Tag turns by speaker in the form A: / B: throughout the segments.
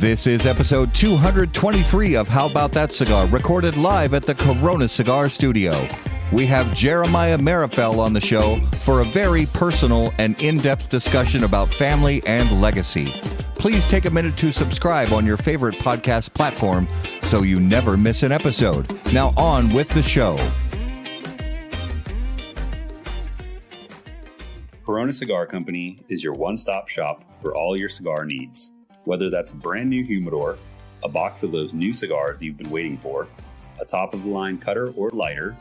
A: This is episode 223 of How About That Cigar, recorded live at the Corona Cigar Studio. We have Jeremiah Meerapfel on the show for a very personal and in-depth discussion about family and legacy. Please take a minute to subscribe on your favorite podcast platform so you never miss an episode. Now on with the show.
B: Corona Cigar Company is your one-stop shop for all your cigar needs. Whether that's a brand new humidor, a box of those new cigars you've been waiting for, a top-of-the-line cutter or lighter,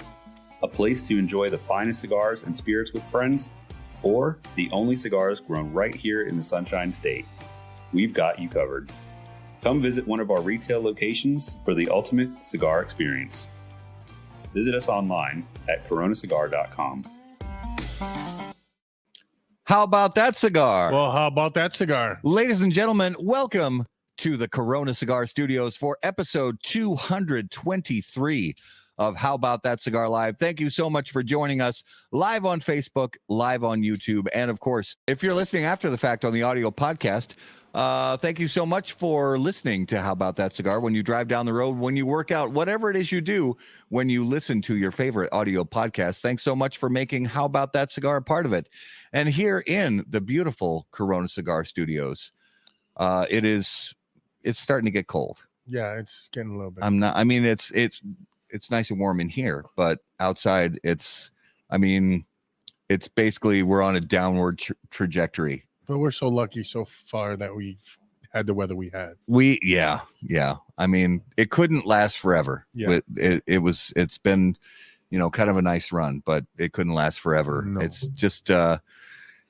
B: a place to enjoy the finest cigars and spirits with friends, or the only cigars grown right here in the Sunshine State, we've got you covered. Come visit one of our retail locations for the ultimate cigar experience. Visit us online at coronacigar.com.
A: How about that cigar?
C: Well, how about that cigar?
A: Ladies and gentlemen, welcome to the Corona Cigar Studios for episode 223 of How About That Cigar Live. Thank you so much for joining us live on Facebook, live on YouTube, and of course, if you're listening after the fact on the audio podcast, thank you so much for listening to How About That Cigar. When you drive down the road, when you work out, whatever it is you do, when you listen to your favorite audio podcast, thanks so much for making How About That Cigar a part of it. And here in the beautiful Corona Cigar Studios, it's starting to get cold.
C: Yeah, it's getting a little bit.
A: It's nice and warm in here, but outside it's basically we're on a downward trajectory.
C: But we're so lucky so far that we've had the weather we had.
A: Yeah. I mean, it couldn't last forever.
C: Yeah.
A: It's been, kind of a nice run, but it couldn't last forever.
C: No.
A: It's just, I'm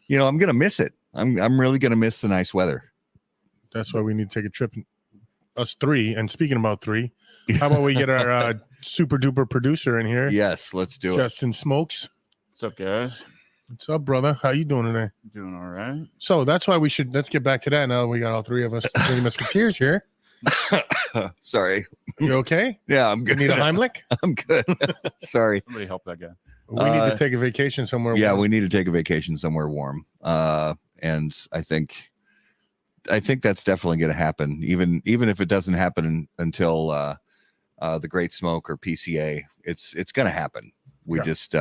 A: going to miss it. I'm really going to miss the nice weather.
C: That's why we need to take a trip. Us three. And speaking about three, how about we get our super duper producer in here?
A: Yes, let's do it.
C: Justin Smokes.
D: What's up, guys?
C: What's up, brother? How you doing today?
D: Doing all right.
C: So that's why let's get back to that now. We got all three of us, three musketeers here.
A: Sorry.
C: You okay?
A: Yeah, I'm good.
C: You need a Heimlich?
A: I'm good. Sorry.
D: Somebody help that guy.
C: We need to take a vacation somewhere.
A: Yeah,
C: warm.
A: we need to take a vacation somewhere warm. And I think that's definitely going to happen. Even if it doesn't happen until the Great Smoke or PCA, it's going to happen. We just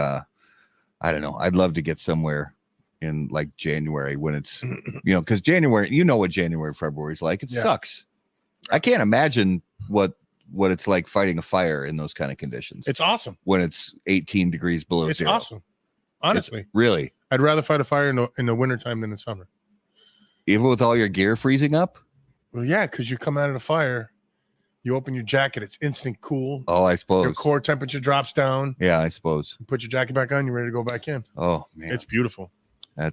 A: I don't know. I'd love to get somewhere in like January when it's because January, what January, February is like. It sucks. I can't imagine what it's like fighting a fire in those kind of conditions.
C: It's awesome
A: when it's 18 degrees below
C: it's
A: zero.
C: Awesome. Honestly,
A: really,
C: I'd rather fight a fire in the wintertime than the summer.
A: Even with all your gear freezing up?
C: Well, yeah, because you come out of the fire, you open your jacket, it's instant cool.
A: Oh, I suppose.
C: Your core temperature drops down.
A: Yeah, I suppose.
C: You put your jacket back on, you're ready to go back in.
A: Oh, man.
C: It's beautiful.
A: I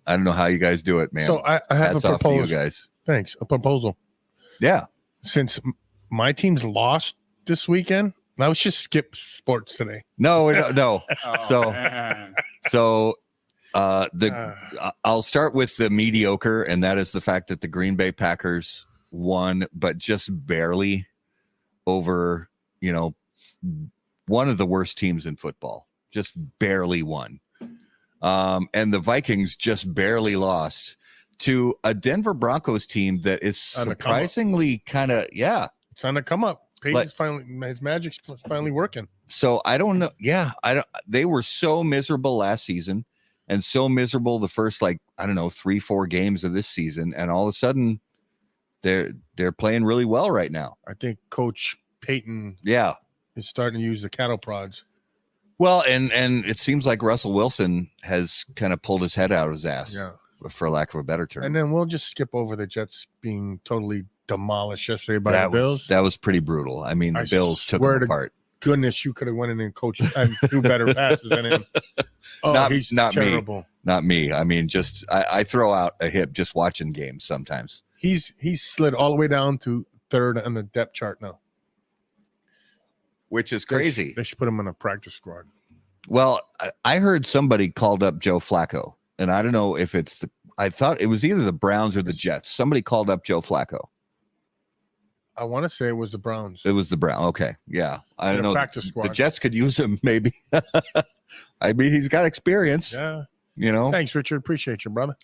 A: don't know how you guys do it, man.
C: So I have
A: Hats
C: a
A: off to
C: proposal.
A: you guys.
C: Thanks. A proposal.
A: Yeah.
C: Since my team's lost this weekend, let's just skip sports today.
A: No.
D: Oh, man.
A: So I'll start with the mediocre, and that is the fact that the Green Bay Packers won, but just barely over, one of the worst teams in football, just barely won. And the Vikings just barely lost to a Denver Broncos team that is surprisingly kind of,
C: it's on the come up. Peyton's his magic's finally working.
A: So I don't know. Yeah, they were so miserable last season. And so miserable the first 3-4 games of this season, and all of a sudden they're playing really well right now.
C: I think Coach Peyton is starting to use the cattle prods.
A: Well, and it seems like Russell Wilson has kind of pulled his head out of his ass, for lack of a better term.
C: And then we'll just skip over the Jets being totally demolished yesterday by the Bills.
A: That was pretty brutal. I mean, the Bills took them apart.
C: Goodness, you could have went in and coached and threw better passes than him. Oh, he's not terrible.
A: Me. Not me. I mean, just I throw out a hip just watching games sometimes.
C: He's slid all the way down to third on the depth chart now,
A: which is crazy.
C: They should put him in a practice squad.
A: Well, I heard somebody called up Joe Flacco, and I don't know if I thought it was either the Browns or the Jets. Somebody called up Joe Flacco.
C: I want to say it was the Browns.
A: It was the Browns. Okay. Yeah. I don't know.
C: Practice squad.
A: The Jets could use him maybe. I mean, he's got experience.
C: Yeah.
A: You know.
C: Thanks, Richard. Appreciate you, brother.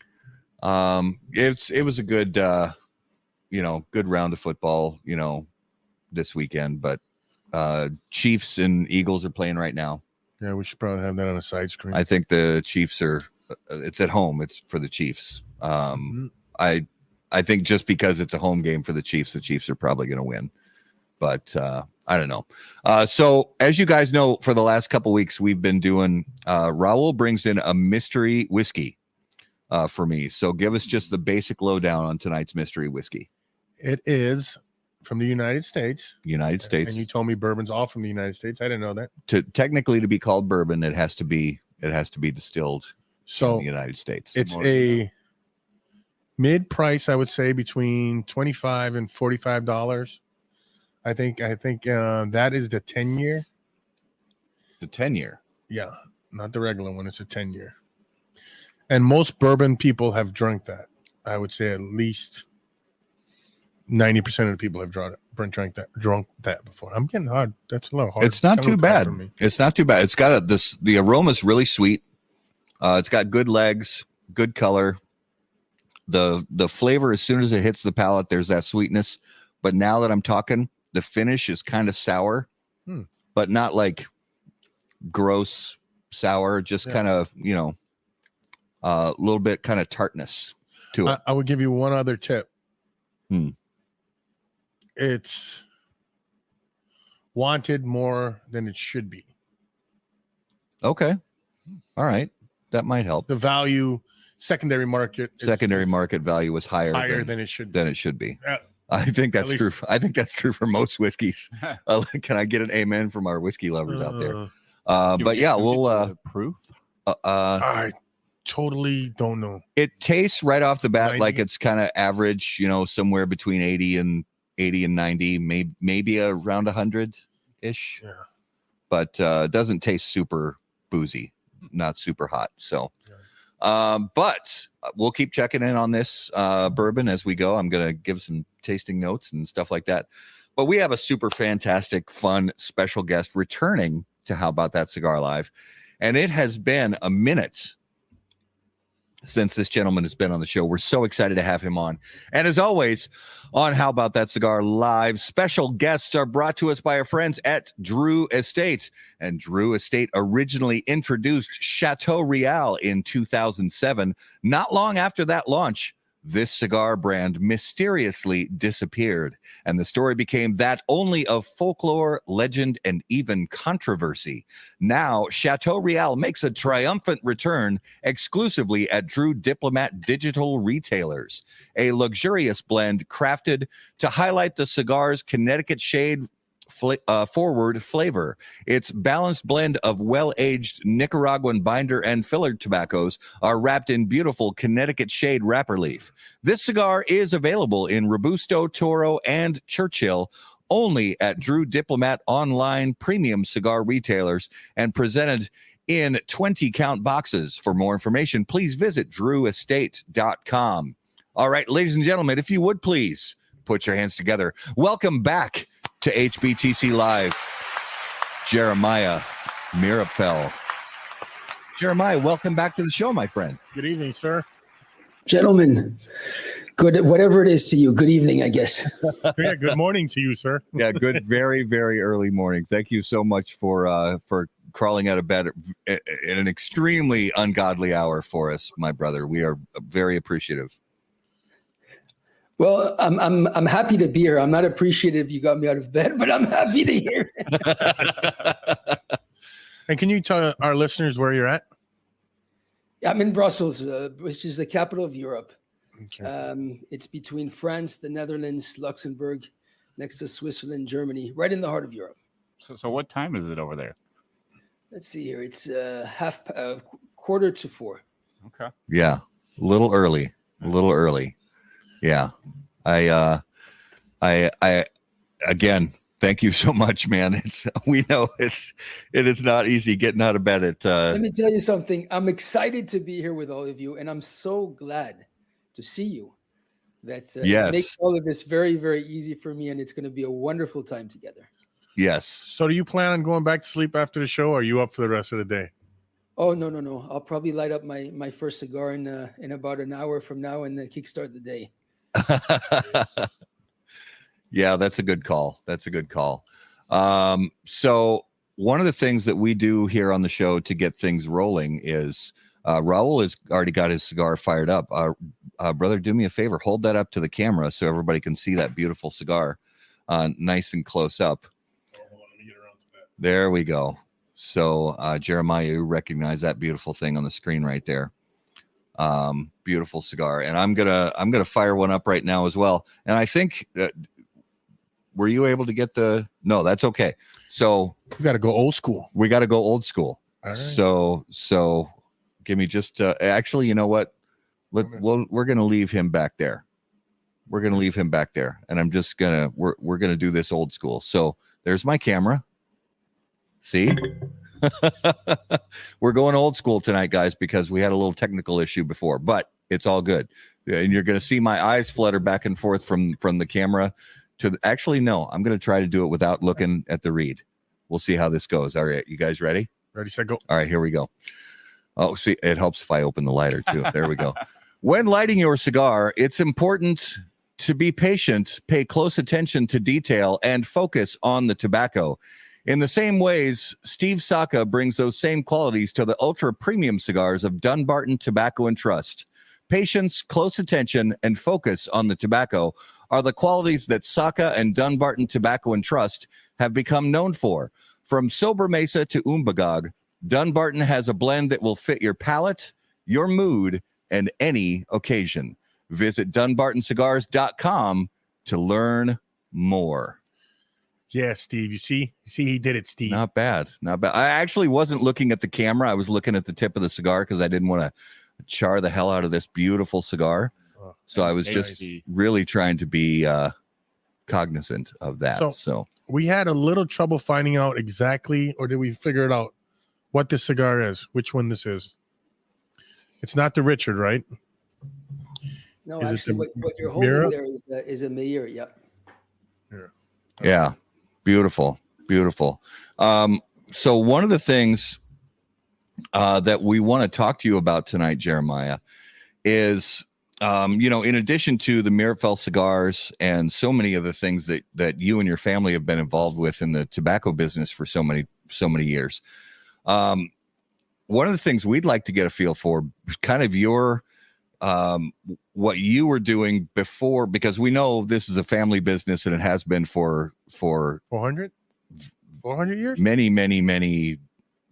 A: It was a good good round of football, this weekend. But Chiefs and Eagles are playing right now.
C: Yeah, we should probably have that on a side screen.
A: I think the Chiefs are. It's at home. It's for the Chiefs. I think just because it's a home game for the Chiefs are probably going to win. But I don't know. So as you guys know, for the last couple weeks, we've been doing. Raul brings in a mystery whiskey for me. So give us just the basic lowdown on tonight's mystery whiskey.
C: It is from the United States.
A: United States.
C: And you told me bourbon's all from the United States. I didn't know that.
A: To be called bourbon, it has to be distilled in the United States.
C: It's a mid-price, I would say, between $25 and $45. I think that is the 10-year.
A: The 10-year.
C: Yeah, not the regular one. It's a 10-year. And most bourbon people have drunk that. I would say at least 90% of the people have drunk that before. I'm getting hard. That's a little hard.
A: It's not too bad. It's not too bad. It's got the aroma's really sweet. It's got good legs, good color. The flavor, as soon as it hits the palate, there's that sweetness. But now that I'm talking, the finish is kind of sour, but not like gross sour, just kind of, a little bit kind of tartness to it.
C: I would give you one other tip. It's wanted more than it should be.
A: Okay. All right. That might help.
C: The value, secondary market
A: value is higher
C: than it should
A: be. I think that's true. I think that's true for most whiskeys. Can I get an amen from our whiskey lovers out there? But yeah, we'll
D: proof.
C: I totally don't know.
A: It tastes right off the bat
C: 90?
A: like it's kind of average, somewhere between 80 and 90, maybe around 100 ish.
C: Yeah.
A: But it doesn't taste super boozy, not super hot. So but we'll keep checking in on this bourbon as we go. I'm going to give some tasting notes and stuff like that. But we have a super fantastic, fun, special guest returning to How About That Cigar Live. And it has been a minute since this gentleman has been on the show. We're so excited to have him on. And as always, on How About That Cigar Live, special guests are brought to us by our friends at Drew Estate. And Drew Estate originally introduced Chateau Real in 2007. Not long after that launch, this cigar brand mysteriously disappeared, and the story became that only of folklore, legend, and even controversy. Now, Chateau Real makes a triumphant return exclusively at Drew Diplomat Digital Retailers, a luxurious blend crafted to highlight the cigar's Connecticut shade forward flavor. Its balanced blend of well-aged Nicaraguan binder and filler tobaccos are wrapped in beautiful Connecticut shade wrapper leaf. This cigar is available in Robusto, Toro, and Churchill only at Drew Diplomat online premium cigar retailers and presented in 20-count boxes. For more information, please visit drewestate.com. All right, ladies and gentlemen, if you would please put your hands together. Welcome back to HBTC Live, Jeremiah Meerapfel. Jeremiah, welcome back to the show, my friend.
C: Good evening, sir.
E: Gentlemen, good, whatever it is to you. Good evening, I guess.
C: Yeah, good morning to you, sir.
A: Yeah, good, very, very early morning. Thank you so much for crawling out of bed at an extremely ungodly hour for us, my brother. We are very appreciative.
E: Well, I'm happy to be here. I'm not appreciative you got me out of bed, but I'm happy to hear it.
C: And can you tell our listeners where you're at?
E: I'm in Brussels, which is the capital of Europe.
C: Okay.
E: It's between France, the Netherlands, Luxembourg, next to Switzerland, Germany, right in the heart of Europe.
D: So what time is it over there?
E: Let's see here. It's quarter to 4.
D: Okay.
A: Yeah, a little early. Yeah. I again, thank you so much, man. We know it is not easy getting out of bed at
E: Let me tell you something. I'm excited to be here with all of you, and I'm so glad to see you. That
A: yes.
E: makes all of this very, very easy for me, and it's going to be a wonderful time together.
A: Yes.
C: So do you plan on going back to sleep after the show, or are you up for the rest of the day?
E: Oh, no. I'll probably light up my first cigar in about an hour from now and then kickstart the day.
A: Yeah, that's a good call. That's a good call. So one of the things that we do here on the show to get things rolling is Raul has already got his cigar fired up. Brother, do me a favor. Hold that up to the camera so everybody can see that beautiful cigar nice and close up.
C: Hold on, let me get around to that.
A: There we go. So Jeremiah, you recognize that beautiful thing on the screen right there. Beautiful cigar. And I'm gonna fire one up right now as well. And I think were you able to get no, that's okay. So
C: We got to go old school.
A: we got to go old school.
C: All right.
A: So give me just actually, you know what? We're gonna leave him back there. We're gonna leave him back there, and I'm just gonna we're gonna do this old school. So there's my camera. See, we're going old school tonight, guys, because we had a little technical issue before, but it's all good. And you're gonna see my eyes flutter back and forth from the camera to actually no, I'm gonna try to do it without looking at the read. We'll see how this goes. All right, you guys ready?
C: Ready, set, go.
A: All right, here we go. Oh, see, it helps if I open the lighter too. There we go. When lighting your cigar, it's important to be patient, pay close attention to detail, and focus on the tobacco. In the same ways, Steve Saka brings those same qualities to the ultra premium cigars of Dunbarton Tobacco and Trust. Patience, close attention, and focus on the tobacco are the qualities that Saka and Dunbarton Tobacco and Trust have become known for. From Sober Mesa to Umbagog, Dunbarton has a blend that will fit your palate, your mood, and any occasion. Visit DunbartonCigars.com to learn more.
C: Yeah, Steve. You see, he did it, Steve.
A: Not bad. Not bad. I actually wasn't looking at the camera. I was looking at the tip of the cigar because I didn't want to char the hell out of this beautiful cigar.
C: Oh,
A: So I was just
D: tasty.
A: really trying to be cognizant of that. So
C: we had a little trouble finding out exactly, or did we figure it out, what this cigar is, which one this is. It's not the Richard, right?
E: No,
C: Is it
E: actually,
C: the
E: what you're holding
C: Mira?
E: there is a Meir. Yeah.
A: yeah, beautiful. So one of the things that we want to talk to you about tonight, Jeremiah, is in addition to the Meerapfel cigars and so many of the things that you and your family have been involved with in the tobacco business for so many years. One of the things we'd like to get a feel for, kind of your what you were doing before, because we know this is a family business and it has been for
C: 400 years.
A: many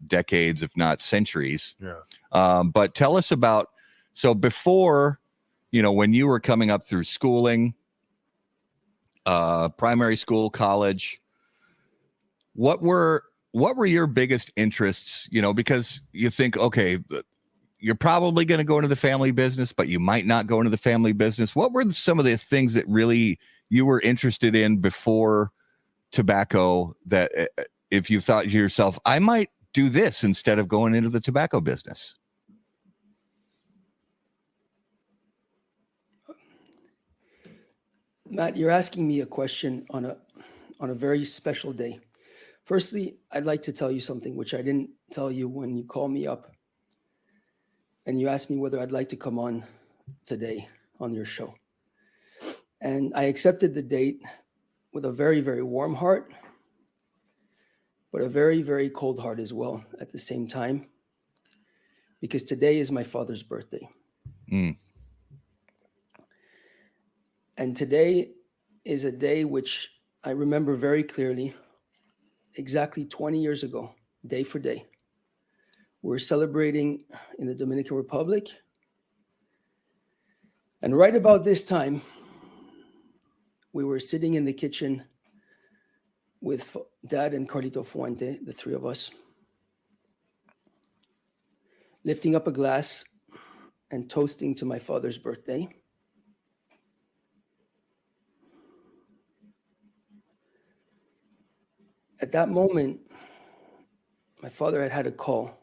A: decades, if not centuries.
C: Yeah.
A: But tell us about, so before, when you were coming up through schooling, primary school, college, what were your biggest interests? Because you think, okay, you're probably going to go into the family business, but you might not go into the family business. What were some of the things that really you were interested in before tobacco, that if you thought to yourself, I might do this instead of going into the tobacco business?
E: Matt, you're asking me a question on a very special day. Firstly, I'd like to tell you something which I didn't tell you when you called me up and you asked me whether I'd like to come on today on your show. And I accepted the date with a very, very warm heart, but a very, very cold heart as well at the same time, because today is my father's birthday. And today is a day which I remember very clearly, exactly 20 years ago, day for day. We're celebrating in the Dominican Republic. And right about this time, we were sitting in the kitchen with Dad and Carlito Fuente, the three of us, lifting up a glass and toasting to my father's birthday. At that moment, my father had a call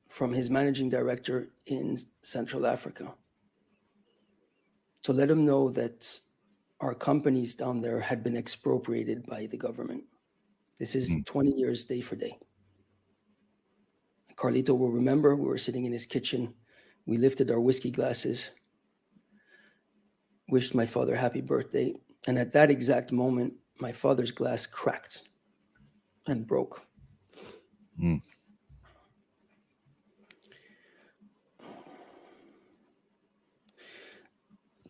E: from his managing director in Central Africa to let him know that our companies down there had been expropriated by the government. This is 20 years day for day. Carlito will remember we were sitting in his kitchen We lifted our whiskey glasses, wished my father happy birthday, and at that exact moment, my father's glass cracked and broke.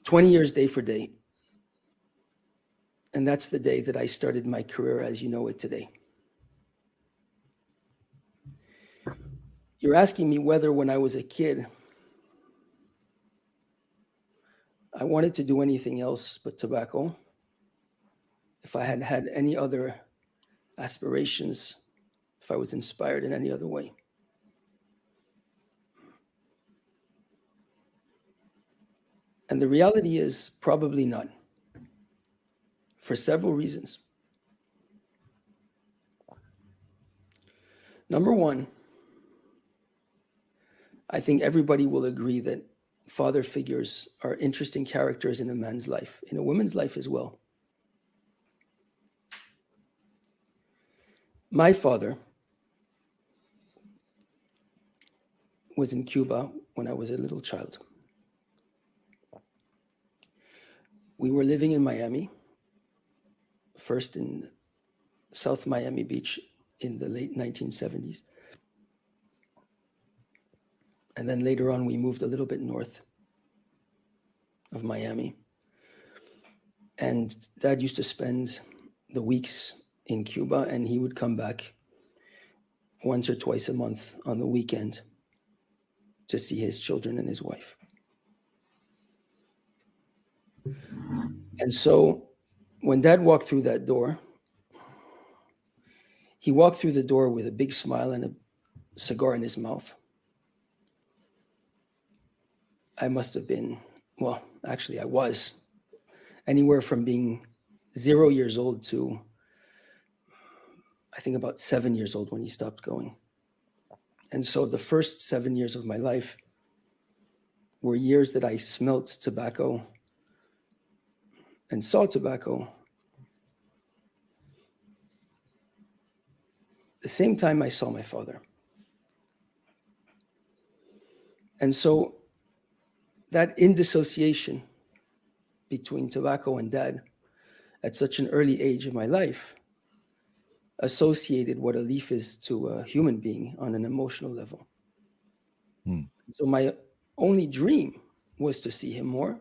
E: 20 years day for day. And that's the day that I started my career as you know it today. You're asking me whether when I was a kid, I wanted to do anything else but tobacco. If I had had any other aspirations, if I was inspired in any other way. And the reality is probably none, for several reasons. Number one, I think everybody will agree that father figures are interesting characters in a man's life, in a woman's life as well. My father was in Cuba when I was a little child. We were living in Miami, first in South Miami Beach in the late 1970s. And then later on, we moved a little bit north of Miami. And Dad used to spend the weeks in Cuba, and he would come back once or twice a month on the weekend to see his children and his wife. And so when Dad walked through that door, he walked through the door with a big smile and a cigar in his mouth. I must have been, well, actually I was anywhere from being 0 years old to I think about 7 years old when he stopped going. And so the first 7 years of my life were years that I smelt tobacco and saw tobacco. The same time I saw my father. And so that indissociation between tobacco and Dad at such an early age of my life associated what a leaf is to a human being on an emotional level. So my only dream was to see him more,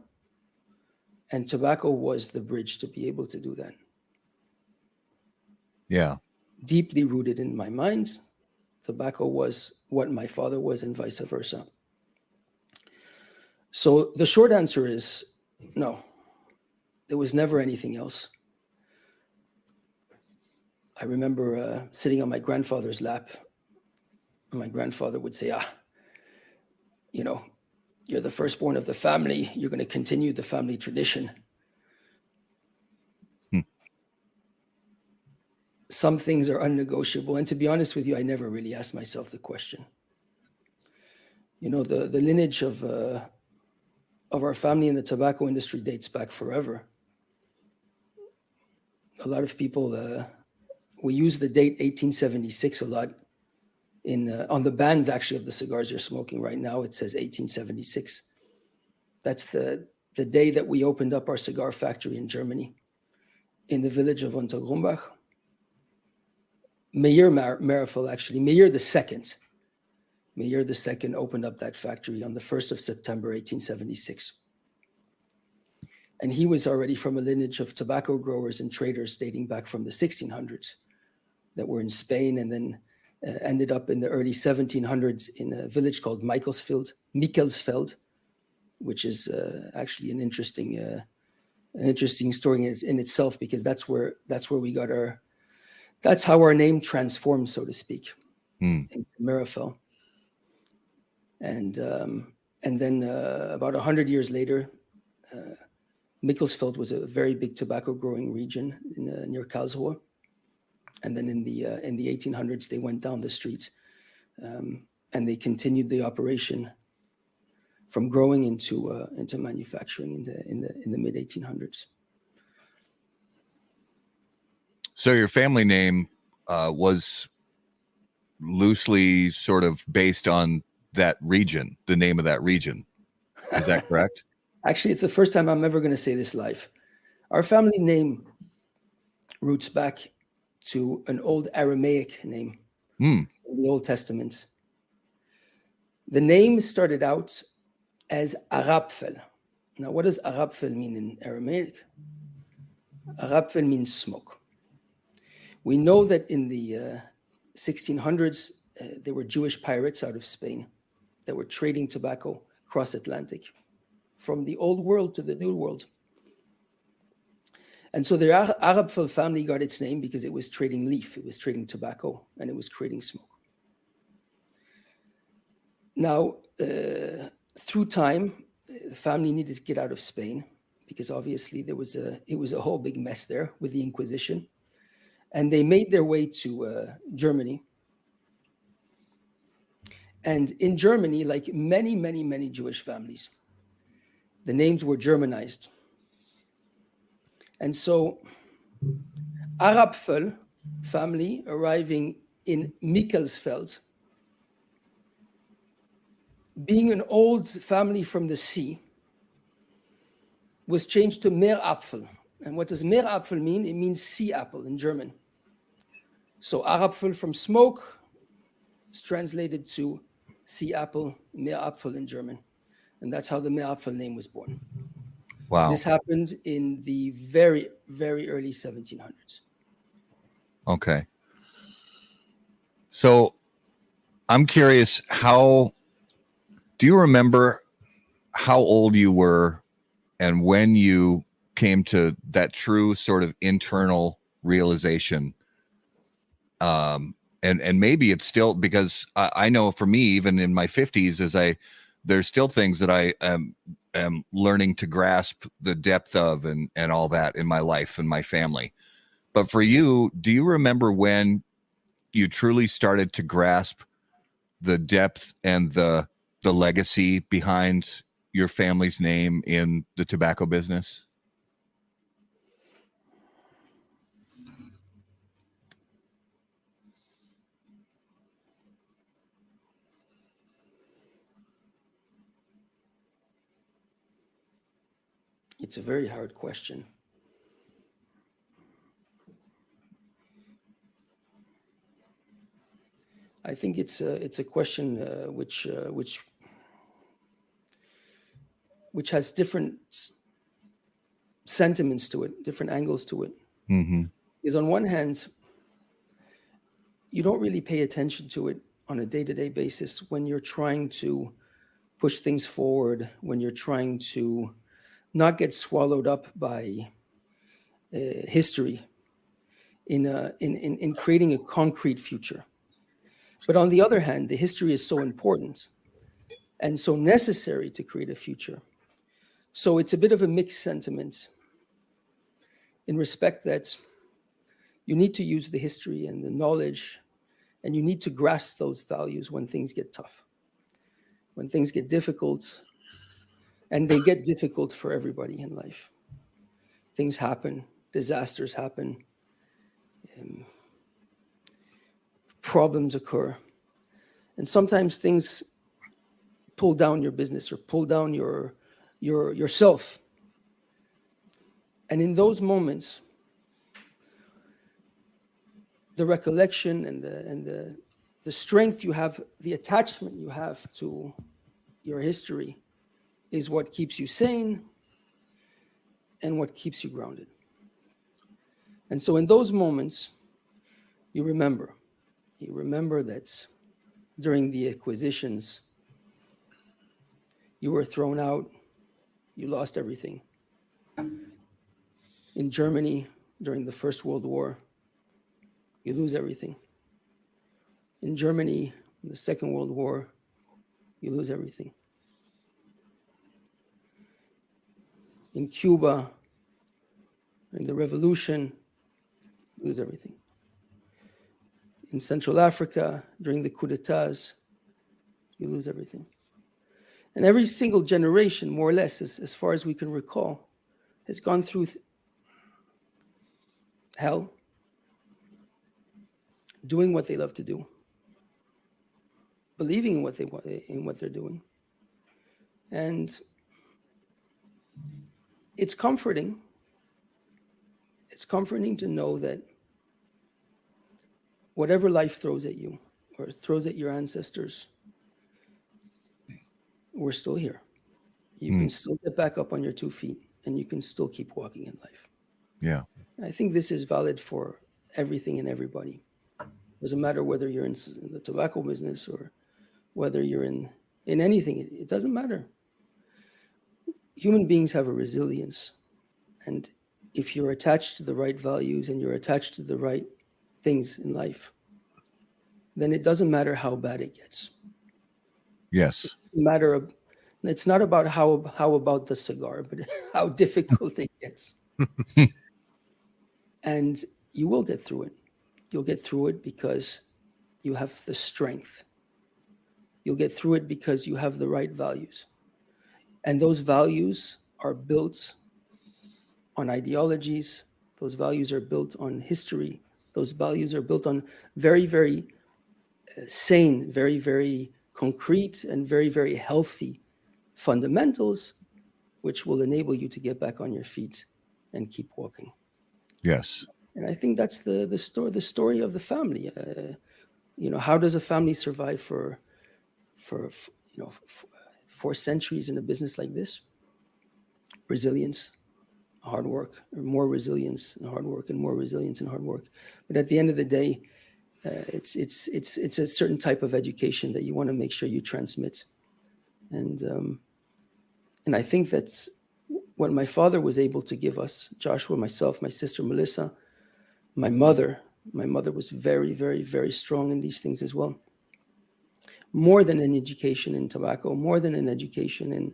E: and tobacco was the bridge to be able to do that.
A: Yeah.
E: Deeply rooted in my mind, tobacco was what my father was and vice versa. So the short answer is no, there was never anything else. I remember sitting on my grandfather's lap, and my grandfather would say, you know, you're the firstborn of the family. You're going to continue the family tradition. Some things are unnegotiable. And to be honest with you, I never really asked myself the question. You know, the lineage of our family in the tobacco industry dates back forever. A lot of people, we use the date 1876 a lot. On the bands actually of the cigars you're smoking right now, it says 1876. That's the day that we opened up our cigar factory in Germany, in the village of Untergrumbach. Meerapfel, actually, Meyer II opened up that factory on the 1st of September, 1876. And he was already from a lineage of tobacco growers and traders dating back from the 1600s that were in Spain, and then ended up in the early 1700s in a village called Michelsfeld, which is actually an interesting story in itself, because that's where we got that's how our name transformed, so to speak, in Meerapfel. And then about 100 years later, Michelsfeld was a very big tobacco growing region near Karlsruhe. And then in the 1800s, they went down the street, and they continued the operation from growing into manufacturing in the mid 1800s.
A: So your family name was loosely sort of based on that region, the name of that region. Is that correct?
E: Actually, it's the first time I'm ever going to say this live. Our family name roots back to an old Aramaic name in the Old Testament. The name started out as Meerapfel. Now, what does Meerapfel mean in Aramaic? Meerapfel means smoke. We know that in the 1600s, there were Jewish pirates out of Spain that were trading tobacco across Atlantic from the old world to the new world. And so the Meerapfel family got its name because it was trading leaf, it was trading tobacco, and it was creating smoke. Now, through time, the family needed to get out of Spain because obviously it was a whole big mess there with the Inquisition. And they made their way to Germany. And in Germany, like many, many, many Jewish families, the names were Germanized. And so Meerapfel family arriving in Mikkelsfeld, being an old family from the sea, was changed to Meerapfel. And what does Meerapfel mean? It means sea apple in German. So Meerapfel from smoke is translated to sea apple, Meerapfel in German. And that's how the Meerapfel name was born.
A: Wow.
E: This happened in the very, very early 1700s.
A: Okay. So I'm curious, do you remember how old you were and when you came to that true sort of internal realization? And maybe it's still, because I know for me, even in my 50s, there's still things that I am learning to grasp the depth of and all that in my life and my family. But for you, do you remember when you truly started to grasp the depth and the legacy behind your family's name in the tobacco business?
E: It's a very hard question. I think it's a question which has different sentiments to it, different angles to it.
A: Mm-hmm.
E: Because on one hand, you don't really pay attention to it on a day-to-day basis when you're trying to push things forward, when you're trying to not get swallowed up by history in creating a concrete future. But on the other hand, the history is so important and so necessary to create a future. So it's a bit of a mixed sentiment in respect that you need to use the history and the knowledge, and you need to grasp those values when things get tough, when things get difficult, and they get difficult for everybody in life. Things happen, disasters happen, problems occur. And sometimes things pull down your business or pull down yourself. And in those moments, the recollection and the strength you have, the attachment you have to your history is what keeps you sane and what keeps you grounded. And so in those moments, you remember that during the acquisitions, you were thrown out, you lost everything. In Germany, during the First World War, you lose everything. In Germany, in the Second World War, you lose everything. In Cuba, in the revolution, you lose everything. In Central Africa, during the coup d'etats, you lose everything. And every single generation, more or less, as far as we can recall, has gone through hell, doing what they love to do, believing in what they're doing. And it's comforting. It's comforting to know that whatever life throws at you or throws at your ancestors, we're still here. You can still get back up on your 2 feet and you can still keep walking in life.
A: Yeah.
E: I think this is valid for everything and everybody. Doesn't matter whether you're in the tobacco business or whether you're in anything. It doesn't matter. Human beings have a resilience. And if you're attached to the right values and you're attached to the right things in life, then it doesn't matter how bad it gets.
A: Yes.
E: It's not about how about the cigar, but how difficult it gets. And you will get through it. You'll get through it because you have the strength. You'll get through it because you have the right values. And those values are built on ideologies. Those values are built on history. Those values are built on very, very sane, very, very concrete, and very, very healthy fundamentals, which will enable you to get back on your feet and keep walking.
A: Yes.
E: And I think that's the story of the family. How does a family survive for 4 centuries in a business like this? Resilience, hard work, or more resilience and hard work, and more resilience and hard work. But at the end of the day, it's a certain type of education that you want to make sure you transmit. And I think that's what my father was able to give us, Joshua, myself, my sister, Melissa, my mother. My mother was very, very, very strong in these things as well. More than an education in tobacco, more than an education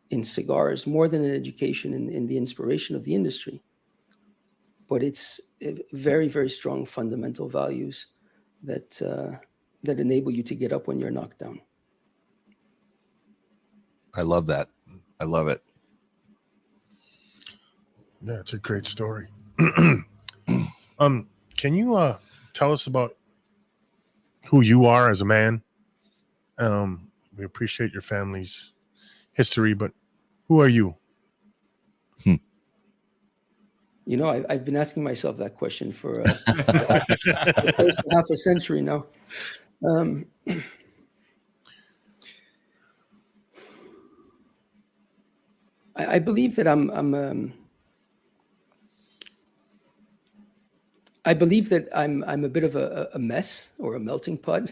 E: in cigars, more than an education in the inspiration of the industry. But it's very, very strong fundamental values that enable you to get up when you're knocked down.
A: I love that. I love it.
C: Yeah, it's a great story. Can you tell us about who you are as a man? We appreciate your family's history, but who are you?
E: I've been asking myself that question for close to half a century now. I believe that I'm a bit of a mess or a melting pot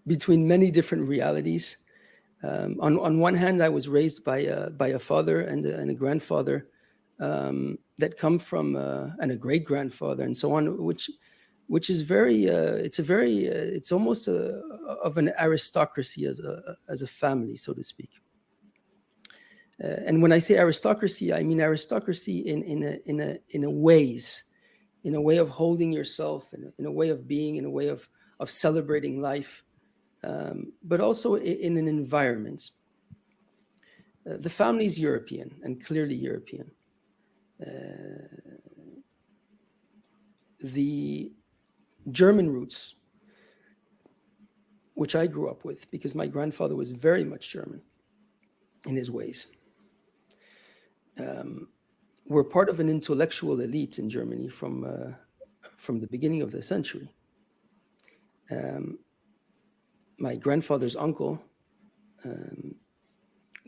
E: between many different realities. On one hand, I was raised by a father and a grandfather that come from and a great grandfather and so on, which is very it's almost of an aristocracy as a family, so to speak. And when I say aristocracy, I mean aristocracy in a way of holding yourself, in a way of being, in a way of celebrating life, but also in an environment. The family is European, and clearly European. The German roots, which I grew up with, because my grandfather was very much German in his ways, were part of an intellectual elite in Germany from the beginning of the century. My grandfather's uncle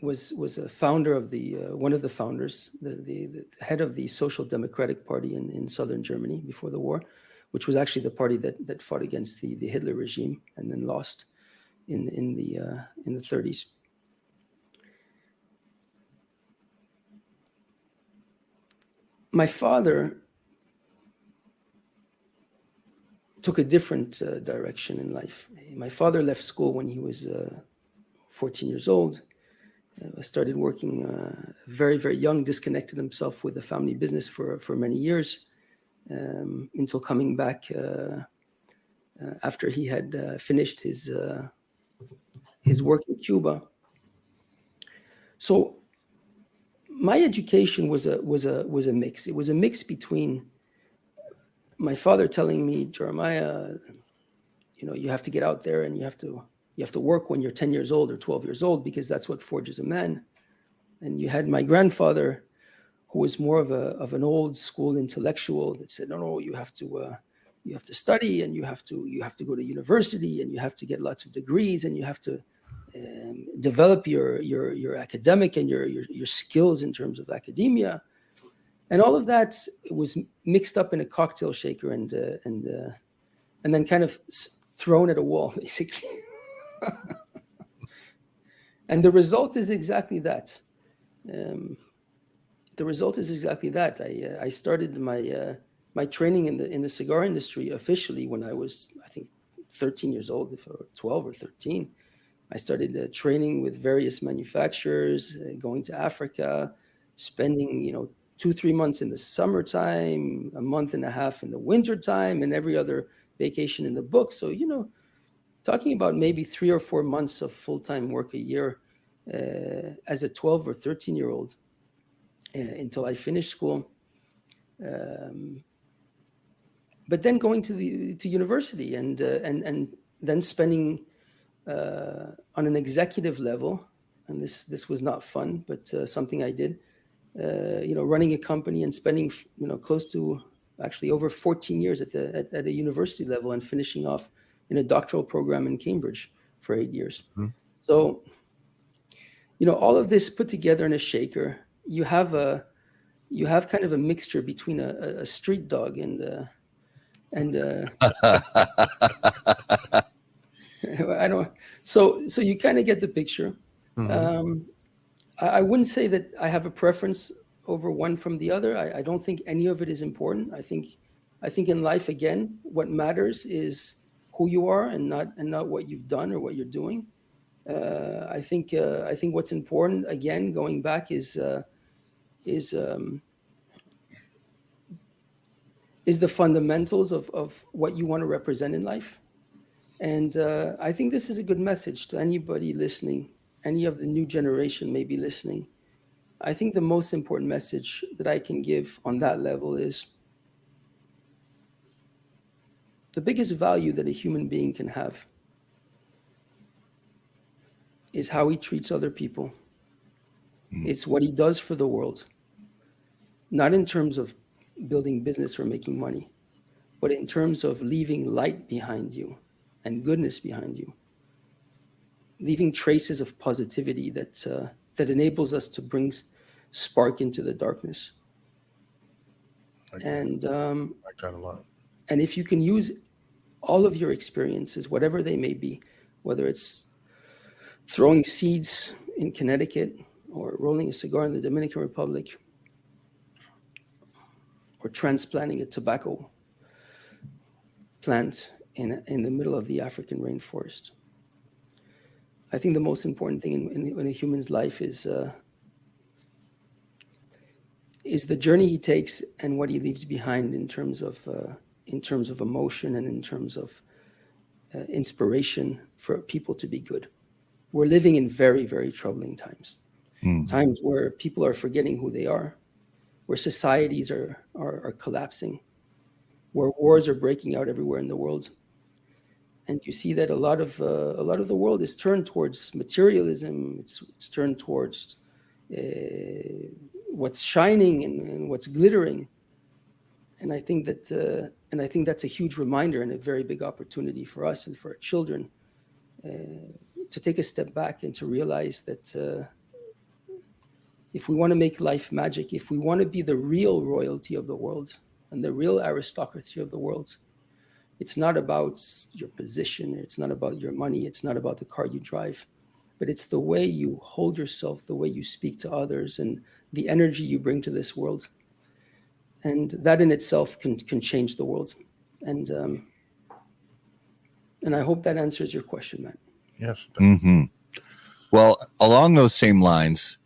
E: was a founder of one of the founders, the head of the Social Democratic Party in southern Germany before the war, which was actually the party that fought against the Hitler regime and then lost in the 30s. My father took a different direction in life. My father left school when he was 14 years old. Started working very, very young, disconnected himself with the family business for many years, until coming back after he had finished his work in Cuba. So my education was a mix. It was a mix between my father telling me, Jeremiah, you have to get out there and you have to work when you're 10 years old or 12 years old, because that's what forges a man. And you had my grandfather, who was more of an old school intellectual, that said, no, you have to study, and you have to go to university, and you have to get lots of degrees, and you have to develop your academic and your skills in terms of academia. And all of that was mixed up in a cocktail shaker and then kind of thrown at a wall, basically. And the result is exactly that. I started my training in the cigar industry officially when I was, I think, 13 years old, or 12 or 13. I started training with various manufacturers, going to Africa, spending 2-3 months in the summertime, a month and a half in the wintertime, and every other vacation in the book. So, talking about maybe 3 or 4 months of full-time work a year as a 12 or 13-year-old until I finished school. But then going to university and then spending on an executive level, and this was not fun, but something I did. Running a company and spending close to actually over 14 years at a university level, and finishing off in a doctoral program in Cambridge for 8 years. Mm-hmm. So, all of this put together in a shaker, you have kind of a mixture between a street dog and I don't. So you kind of get the picture. Mm-hmm. I wouldn't say that I have a preference over one from the other. I don't think any of it is important. I think in life, again, what matters is who you are and not what you've done or what you're doing. I think what's important, again, going back, is the fundamentals of what you want to represent in life. And I think this is a good message to anybody listening. Any of the new generation may be listening. I think the most important message that I can give on that level is the biggest value that a human being can have is how he treats other people. It's what he does for the world, not in terms of building business or making money, but in terms of leaving light behind you and goodness behind you, leaving traces of positivity that enables us to bring spark into the darkness. And
C: I like that a lot.
E: And if you can use all of your experiences, whatever they may be, whether it's throwing seeds in Connecticut or rolling a cigar in the Dominican Republic or transplanting a tobacco plant in the middle of the African rainforest, I think the most important thing in a human's life is the journey he takes and what he leaves behind in terms of emotion and in terms of inspiration for people to be good. We're living in very, very troubling times. Times where people are forgetting who they are, where societies are collapsing, where wars are breaking out everywhere in the world. And you see that a lot of the world is turned towards materialism. It's turned towards what's shining and what's glittering. And I think that's a huge reminder and a very big opportunity for us and for our children to take a step back and to realize that if we want to make life magic, if we want to be the real royalty of the world and the real aristocracy of the world, it's not about your position, it's not about your money, it's not about the car you drive, but it's the way you hold yourself, the way you speak to others, and the energy you bring to this world. And that in itself can change the world. And I hope that answers your question, Matt.
C: Yes.
A: Mm-hmm. Well, along those same lines,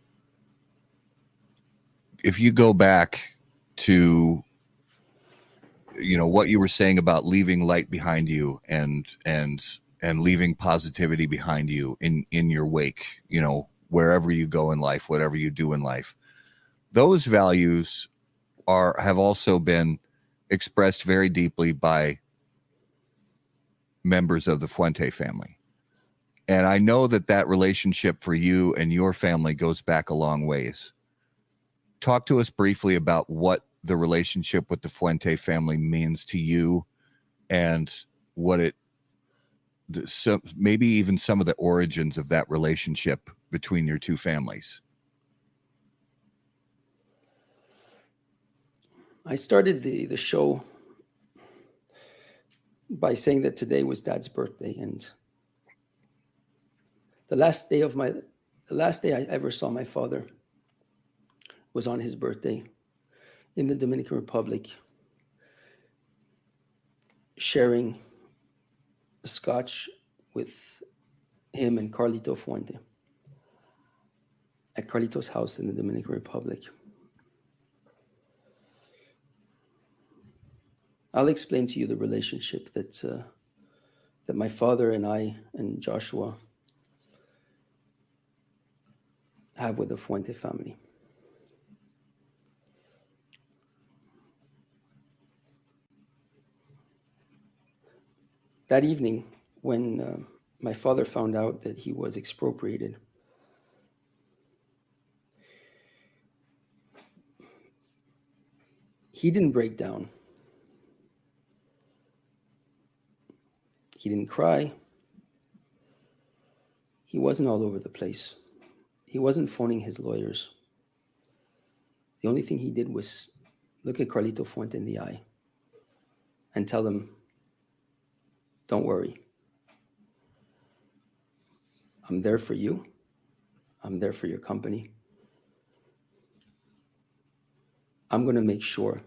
A: if you go back to what you were saying about leaving light behind you and leaving positivity behind you in your wake, wherever you go in life, whatever you do in life, those values have also been expressed very deeply by members of the Fuente family. And I know that that relationship for you and your family goes back a long ways. Talk to us briefly about what the relationship with the Fuente family means to you and what it, so maybe even some of the origins of that relationship between your two families.
E: I started the show by saying that today was Dad's birthday, and the last day I ever saw my father was on his birthday in the Dominican Republic, sharing a scotch with him and Carlito Fuente at Carlito's house in the Dominican Republic. I'll explain to you the relationship that my father and I and Joshua have with the Fuente family. That evening, when my father found out that he was expropriated, he didn't break down. He didn't cry. He wasn't all over the place. He wasn't phoning his lawyers. The only thing he did was look at Carlito Fuente in the eye and tell him, don't worry. I'm there for you. I'm there for your company. I'm going to make sure.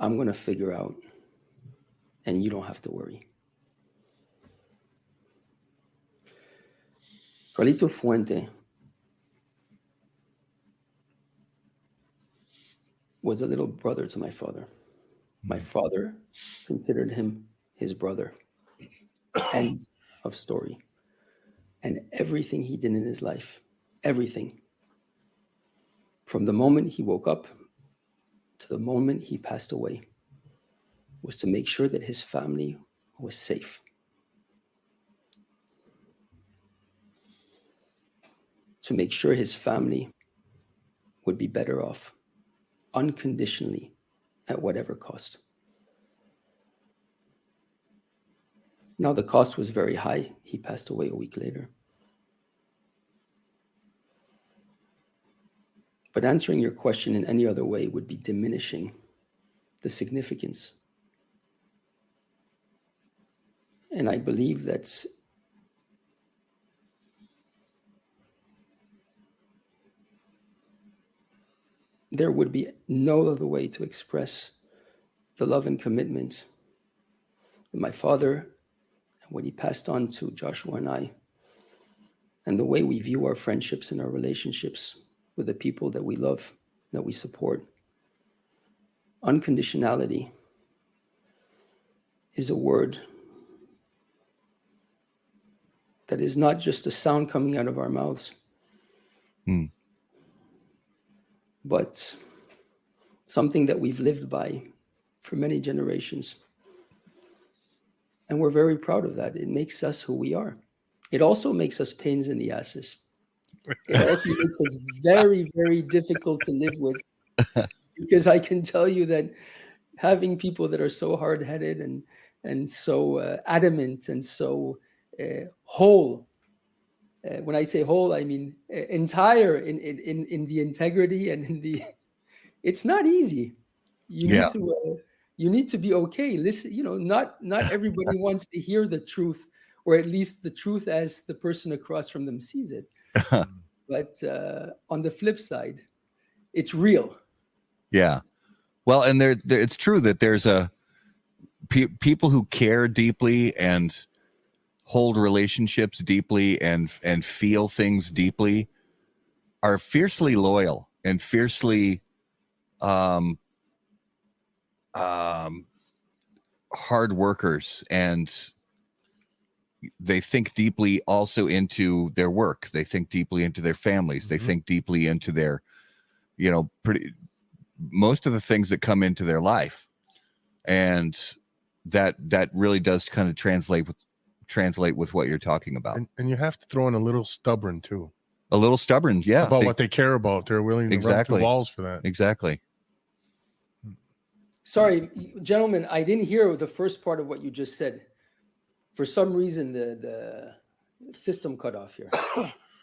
E: I'm going to figure out, and you don't have to worry. Carlito Fuente was a little brother to my father. My father considered him his brother. End of story. And everything he did in his life, everything, from the moment he woke up to the moment he passed away, was to make sure that his family was safe. To make sure his family would be better off, unconditionally, at whatever cost. Now, the cost was very high. He passed away a week later. But answering your question in any other way would be diminishing the significance. And I believe that's there would be no other way to express the love and commitment that my father and what he passed on to Joshua and I, and the way we view our friendships and our relationships with the people that we love, that we support. Unconditionality is a word that is not just a sound coming out of our mouths, but something that we've lived by for many generations. And we're very proud of that. It makes us who we are. It also makes us pains in the asses. It also makes us very, very difficult to live with. Because I can tell you that having people that are so hard-headed and so adamant and so whole, when I say whole, I mean entire in the integrity and in the. It's not easy. You need to be okay. Listen, not everybody wants to hear the truth, or at least the truth as the person across from them sees it. But on the flip side, it's real.
A: Yeah. Well, and there it's true that there's people who care deeply and hold relationships deeply and feel things deeply are fiercely loyal and fiercely hard workers, and they think deeply also into their work. They think deeply into their families. They think deeply into their, most of the things that come into their life. And that really does kind of translate with what you're talking about.
C: And you have to throw in a little stubborn too.
A: A little stubborn, yeah,
C: about what they care about. They're willing to run through walls for that.
A: Exactly.
E: Sorry, gentlemen, I didn't hear the first part of what you just said. For some reason, the system cut off here.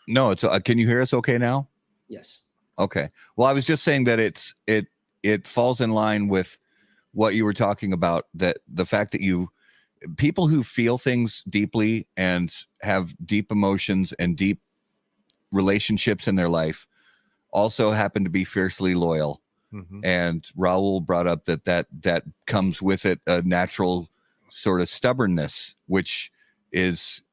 A: No, it's. Can you hear us okay now?
E: Yes.
A: Okay. Well, I was just saying that it falls in line with what you were talking about, that the fact that people who feel things deeply and have deep emotions and deep relationships in their life also happen to be fiercely loyal.
C: Mm-hmm.
A: And Raul brought up that comes with it a natural sort of stubbornness, which is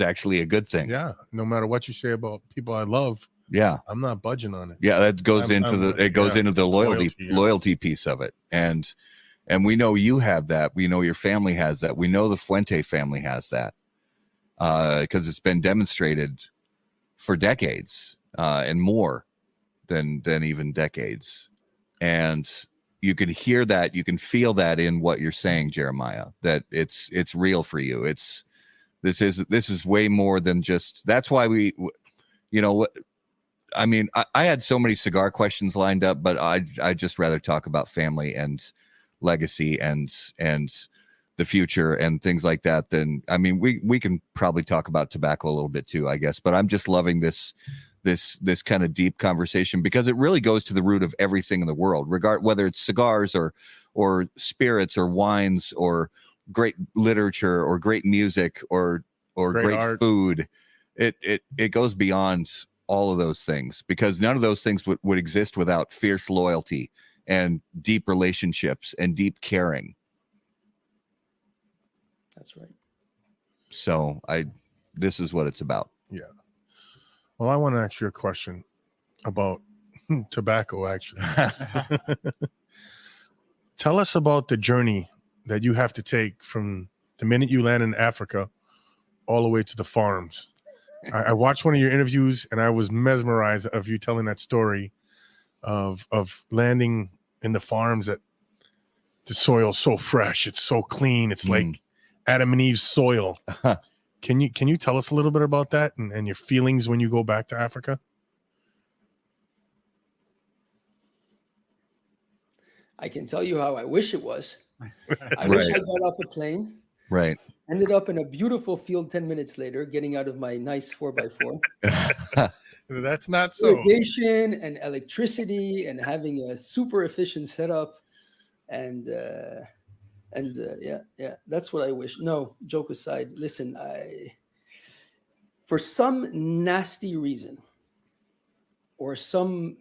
A: actually a good thing.
C: Yeah. No matter what you say about people I love,
A: yeah,
C: I'm not budging on it.
A: Yeah, that goes into the loyalty piece of it. And we know you have that. We know your family has that. We know the Fuente family has that, because it's been demonstrated for decades, and more than even decades. And you can hear that, you can feel that in what you're saying, Jeremiah, that it's real for you. This is way more than just, that's why we, I mean, I had so many cigar questions lined up, but I'd just rather talk about family and legacy and the future and things like that. Then, I mean, we can probably talk about tobacco a little bit too, I guess, but I'm just loving this kind of deep conversation, because it really goes to the root of everything in the world, whether it's cigars or spirits or wines or great literature or great music or great food. It goes beyond all of those things, because none of those things would exist without fierce loyalty and deep relationships and deep caring.
E: That's right.
A: So this is what it's about.
C: Yeah. Well, I want to ask you a question about tobacco, actually. Tell us about the journey that you have to take from the minute you land in Africa all the way to the farms. I watched one of your interviews and I was mesmerized of you telling that story of landing in the farms, that the soil's so fresh, it's so clean, it's like Adam and Eve's soil. Can you tell us a little bit about that and your feelings when you go back to Africa?
E: I can tell you how I wish it was. I wish I got off a plane.
A: Right.
E: Ended up in a beautiful field 10 minutes later, getting out of my nice 4x4.
C: That's not so.
E: Irrigation and electricity and having a super efficient setup. And yeah, that's what I wish. No, joke aside. Listen, for some nasty reason or some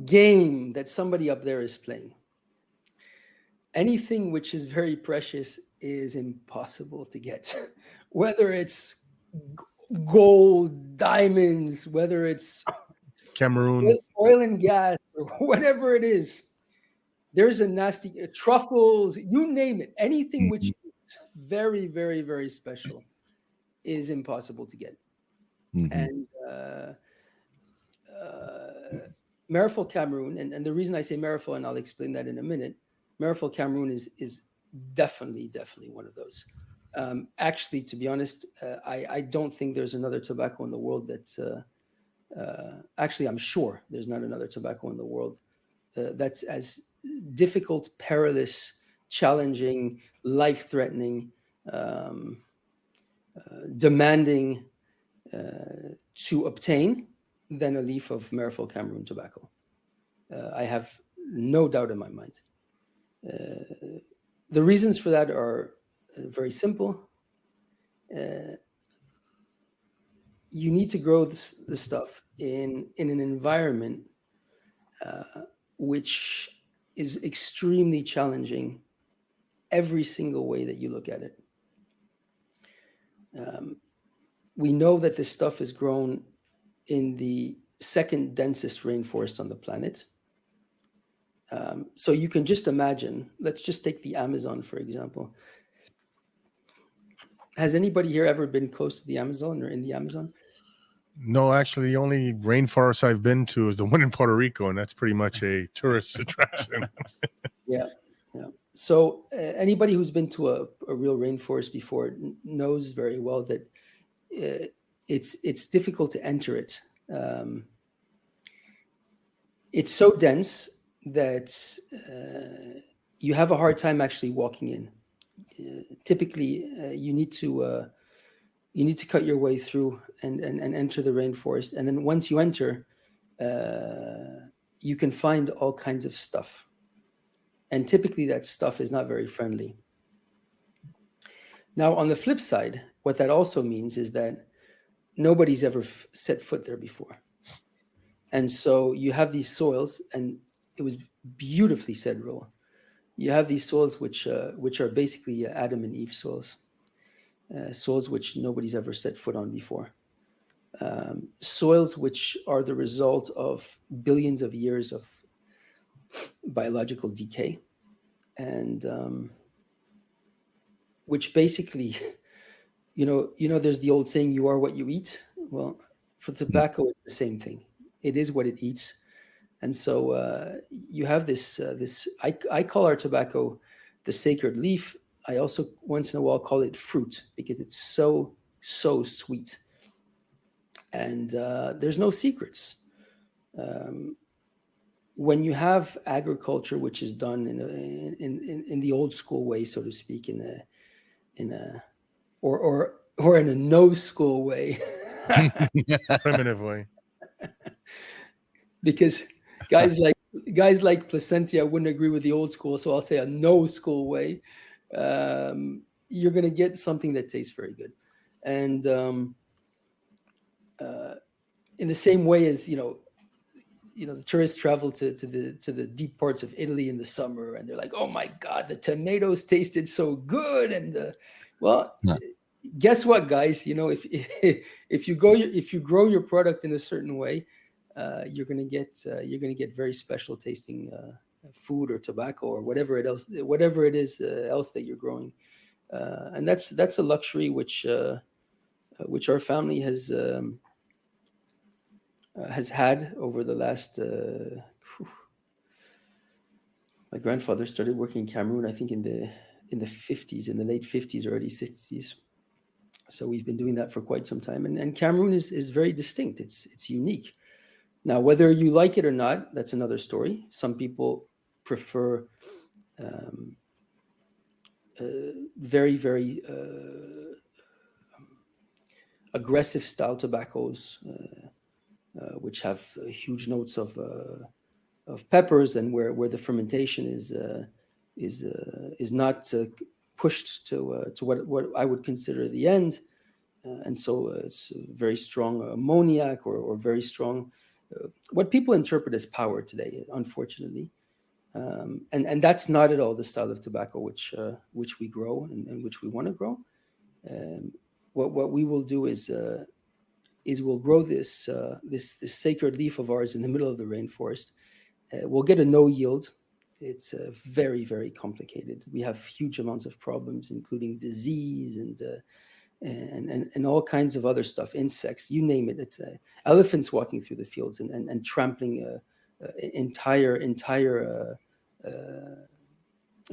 E: game that somebody up there is playing, anything which is very precious is impossible to get. Whether it's gold, diamonds, whether it's
C: Cameroon,
E: oil and gas, or whatever it is. There's a nasty truffles, you name it. Anything which is very, very, very special is impossible to get. And Meerapfel Cameroon, and the reason I say Meerapfel, and I'll explain that in a minute, Meerapfel Cameroon is definitely one of those. Actually, to be honest, I don't think there's another tobacco in the world that's actually, I'm sure there's not another tobacco in the world that's as difficult, perilous, challenging, life-threatening, demanding to obtain than a leaf of Meerapfel Cameroon tobacco. I have no doubt in my mind. The reasons for that are very simple. You need to grow the stuff in an environment which is extremely challenging every single way that you look at it. We know that this stuff is grown in the second densest rainforest on the planet. So you can just imagine, let's just take the Amazon, for example. Has anybody here ever been close to the Amazon or in the Amazon?
C: No, actually, the only rainforest I've been to is the one in Puerto Rico, and that's pretty much a tourist attraction.
E: Yeah. So anybody who's been to a real rainforest before knows very well that it's difficult to enter it. It's so dense that you have a hard time actually walking in. Typically, you need to cut your way through and enter the rainforest, and then once you enter, you can find all kinds of stuff. And typically that stuff is not very friendly. Now, on the flip side, what that also means is that nobody's ever set foot there before. And so you have these soils, and it was beautifully said, Roel. You have these soils which are basically Adam and Eve soils, soils which nobody's ever set foot on before. Soils which are the result of billions of years of biological decay, and which basically, there's the old saying, you are what you eat. Well, for tobacco, it's the same thing. It is what it eats. And so you have this, I call our tobacco the sacred leaf. I also once in a while call it fruit, because it's so sweet. And there's no secrets. When you have agriculture which is done in the old school way, so to speak, or in a no school way,
C: Primitive way.
E: because guys like Placentia wouldn't agree with the old school, so I'll say a no school way. You're going to get something that tastes very good, and in the same way as the tourists travel to the deep parts of Italy in the summer, and they're like, oh my God, the tomatoes tasted so good. And guess what, guys? If you grow your product in a certain way, you're gonna get very special tasting food or tobacco or whatever it is else that you're growing, and that's a luxury which our family has had over the last. My grandfather started working in Cameroon, I think, in the 50s, in the late 50s, early 60s. So we've been doing that for quite some time, and Cameroon is very distinct. It's unique. Now, whether you like it or not, that's another story. Some people prefer very, very aggressive style tobaccos, which have huge notes of peppers, and where the fermentation is not pushed to what I would consider the end, and so it's very strong ammoniac or very strong, what people interpret as power today, unfortunately, and that's not at all the style of tobacco which we grow and which we want to grow. What we will do is we'll grow this sacred leaf of ours in the middle of the rainforest. We'll get a no yield. It's very, very complicated. We have huge amounts of problems, including disease and all kinds of other stuff, insects, you name it. It's elephants walking through the fields and trampling entire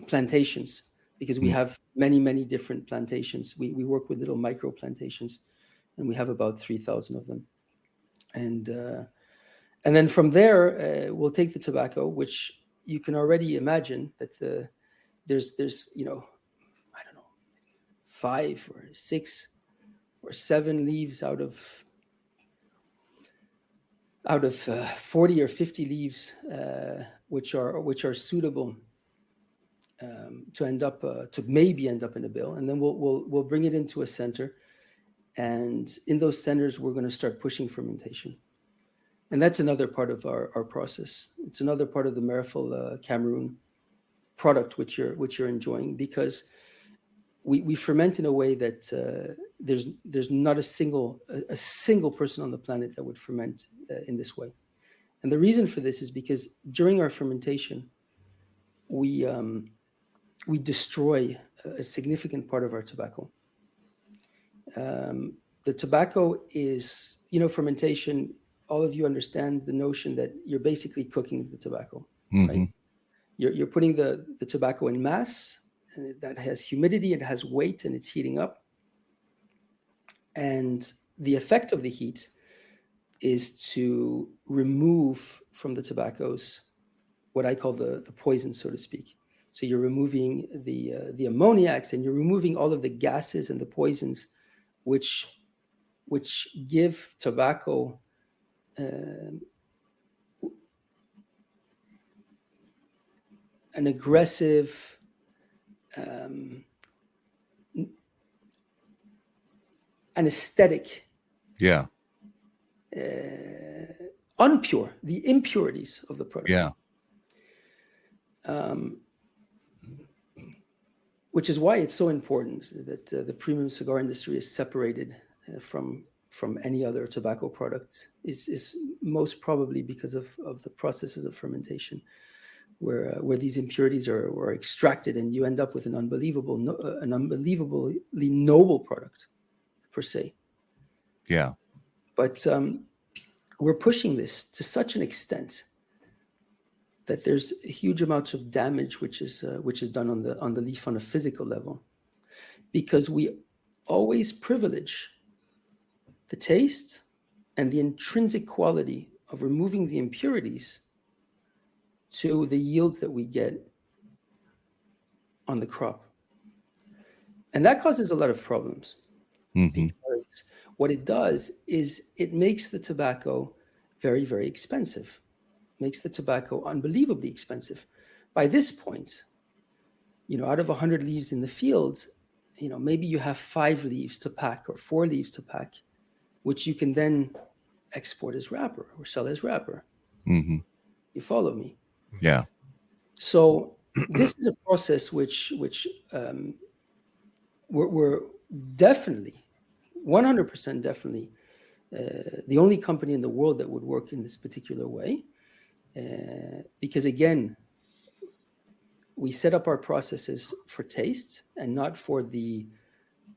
E: plantations, because we have many different plantations. We work with little micro plantations, and we have about 3,000 of them. And then from there, we'll take the tobacco, which you can already imagine that there's I don't know, 5 or 6 or 7 leaves out of 40 or 50 leaves, which are suitable to maybe end up in a bill. And then we'll bring it into a center, and in those centers we're going to start pushing fermentation. And that's another part of our process. It's another part of the Meerapfel Cameroon product which you're enjoying, because we ferment in a way that there's not a single person on the planet that would ferment in this way. And the reason for this is because during our fermentation, we destroy a significant part of our tobacco. The tobacco is, fermentation. All of you understand the notion that you're basically cooking the tobacco, right? You're putting the tobacco in mass, and that has humidity, it has weight, and it's heating up. And the effect of the heat is to remove from the tobaccos what I call the poison, so to speak. So you're removing the ammoniacs, and you're removing all of the gases and the poisons, which give tobacco an aggressive, an aesthetic,
A: Yeah.
E: unpure, the impurities of the product.
A: Yeah.
E: Which is why it's so important that the premium cigar industry is separated from any other tobacco product, is most probably because of the processes of fermentation, where these impurities are extracted, and you end up with an unbelievably noble product, per se.
A: Yeah.
E: But we're pushing this to such an extent that there's huge amounts of damage which is done on the leaf on a physical level, because we always privilege the taste and the intrinsic quality of removing the impurities to the yields that we get on the crop. And that causes a lot of problems.
A: Mm-hmm.
E: Because what it does is it makes the tobacco very, very expensive. Makes the tobacco unbelievably expensive. By this point, out of 100 leaves in the field, maybe you have 5 leaves to pack or 4 leaves to pack, which you can then export as wrapper or sell as wrapper.
A: Mm-hmm.
E: You follow me?
A: Yeah.
E: So this is a process which we're definitely, 100% definitely, the only company in the world that would work in this particular way. Because again, we set up our processes for taste and not for the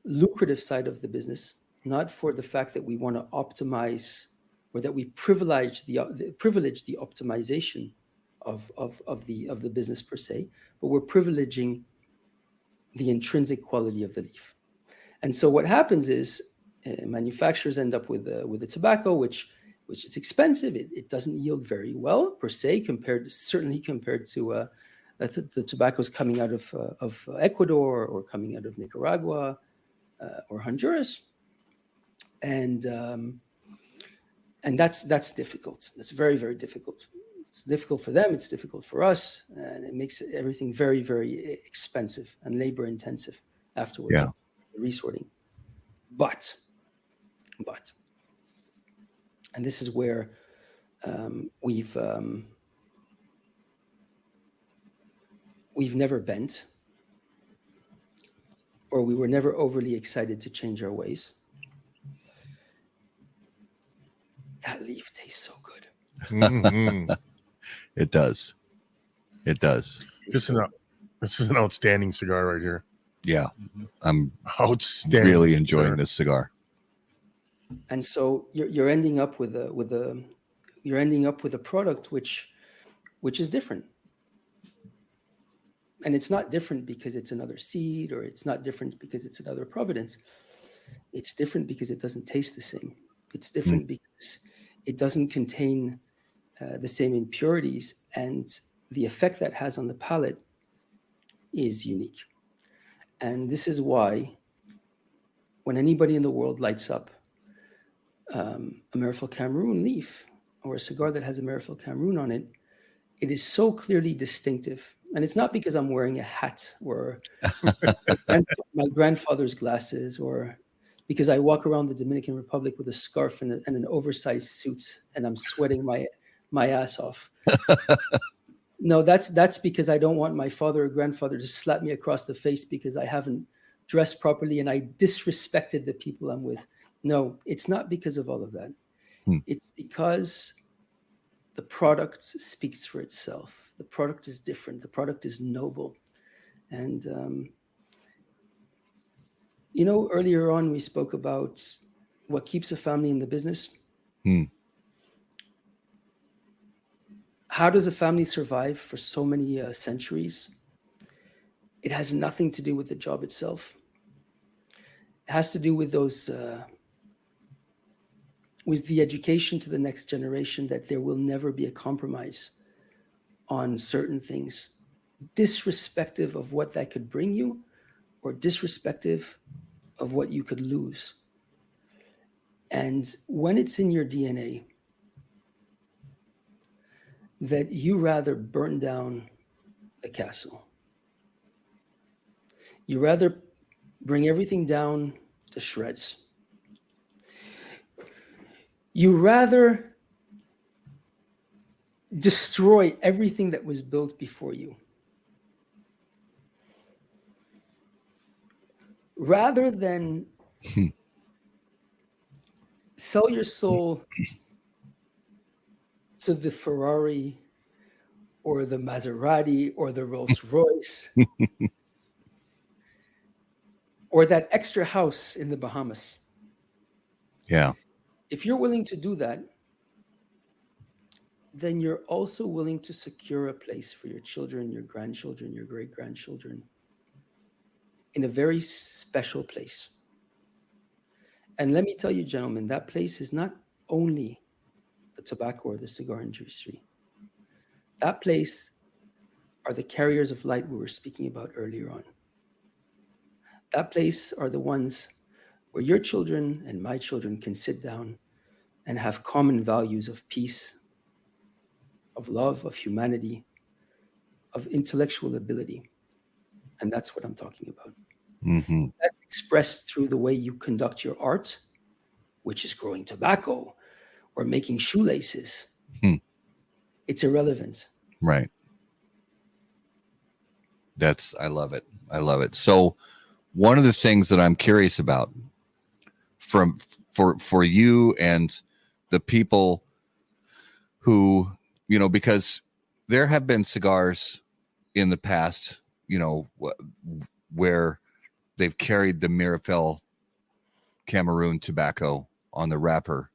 E: lucrative side of the business, not for the fact that we want to optimize, or that we privilege the optimization of the business per se, but we're privileging the intrinsic quality of the leaf. And so what happens is manufacturers end up with the tobacco, which is expensive. It doesn't yield very well per se, certainly compared to the tobaccos coming out of Ecuador or coming out of Nicaragua or Honduras, and that's difficult. That's very, very difficult. It's difficult for them. It's difficult for us, and it makes everything very, very expensive and labor intensive afterwards.
A: Yeah.
E: The resorting, but, and this is where we've never bent, or we were never overly excited to change our ways. That leaf tastes so good.
C: Mm-hmm.
A: It does. It does.
C: This is an outstanding cigar right here.
A: Yeah. I'm
C: Outstanding.
A: really enjoying
C: cigar.
A: this cigar.
E: And so you're ending up with a product which is different. And it's not different because it's another seed, or it's not different because it's another providence. It's different because it doesn't taste the same. It's different because it doesn't contain the same impurities, and the effect that has on the palate is unique. And this is why when anybody in the world lights up a Meerapfel Cameroon leaf, or a cigar that has a Meerapfel Cameroon on it, it is so clearly distinctive. And it's not because I'm wearing a hat, or my grandfather's glasses, or because I walk around the Dominican Republic with a scarf and an oversized suit, and I'm sweating my ass off. No, that's because I don't want my father or grandfather to slap me across the face because I haven't dressed properly and I disrespected the people I'm with. No, it's not because of all of that. It's because the product speaks for itself. The product is different. The product is noble. And, earlier on we spoke about what keeps a family in the business. How does a family survive for so many centuries? It has nothing to do with the job itself. It has to do with those, with the education to the next generation, that there will never be a compromise on certain things, disrespective of what that could bring you, or disrespective of what you could lose. And when it's in your DNA that you rather burn down the castle, you rather bring everything down to shreds, you rather destroy everything that was built before you, rather than sell your soul to the Ferrari or the Maserati or the Rolls Royce or that extra house in the Bahamas.
A: Yeah.
E: If you're willing to do that, then you're also willing to secure a place for your children, your grandchildren, your great-grandchildren in a very special place. And let me tell you, gentlemen, that place is not only the tobacco or the cigar industry. That place are the carriers of light we were speaking about earlier on. That place are the ones where your children and my children can sit down and have common values of peace, of love, of humanity, of intellectual ability. And that's what I'm talking about.
A: Mm-hmm.
E: That's expressed through the way you conduct your art, which is growing tobacco or making shoelaces. It's irrelevant.
A: Right. I love it. I love it. So one of the things that I'm curious about for you and the people who, because there have been cigars in the past, where they've carried the Meerapfel Cameroon tobacco on the wrapper,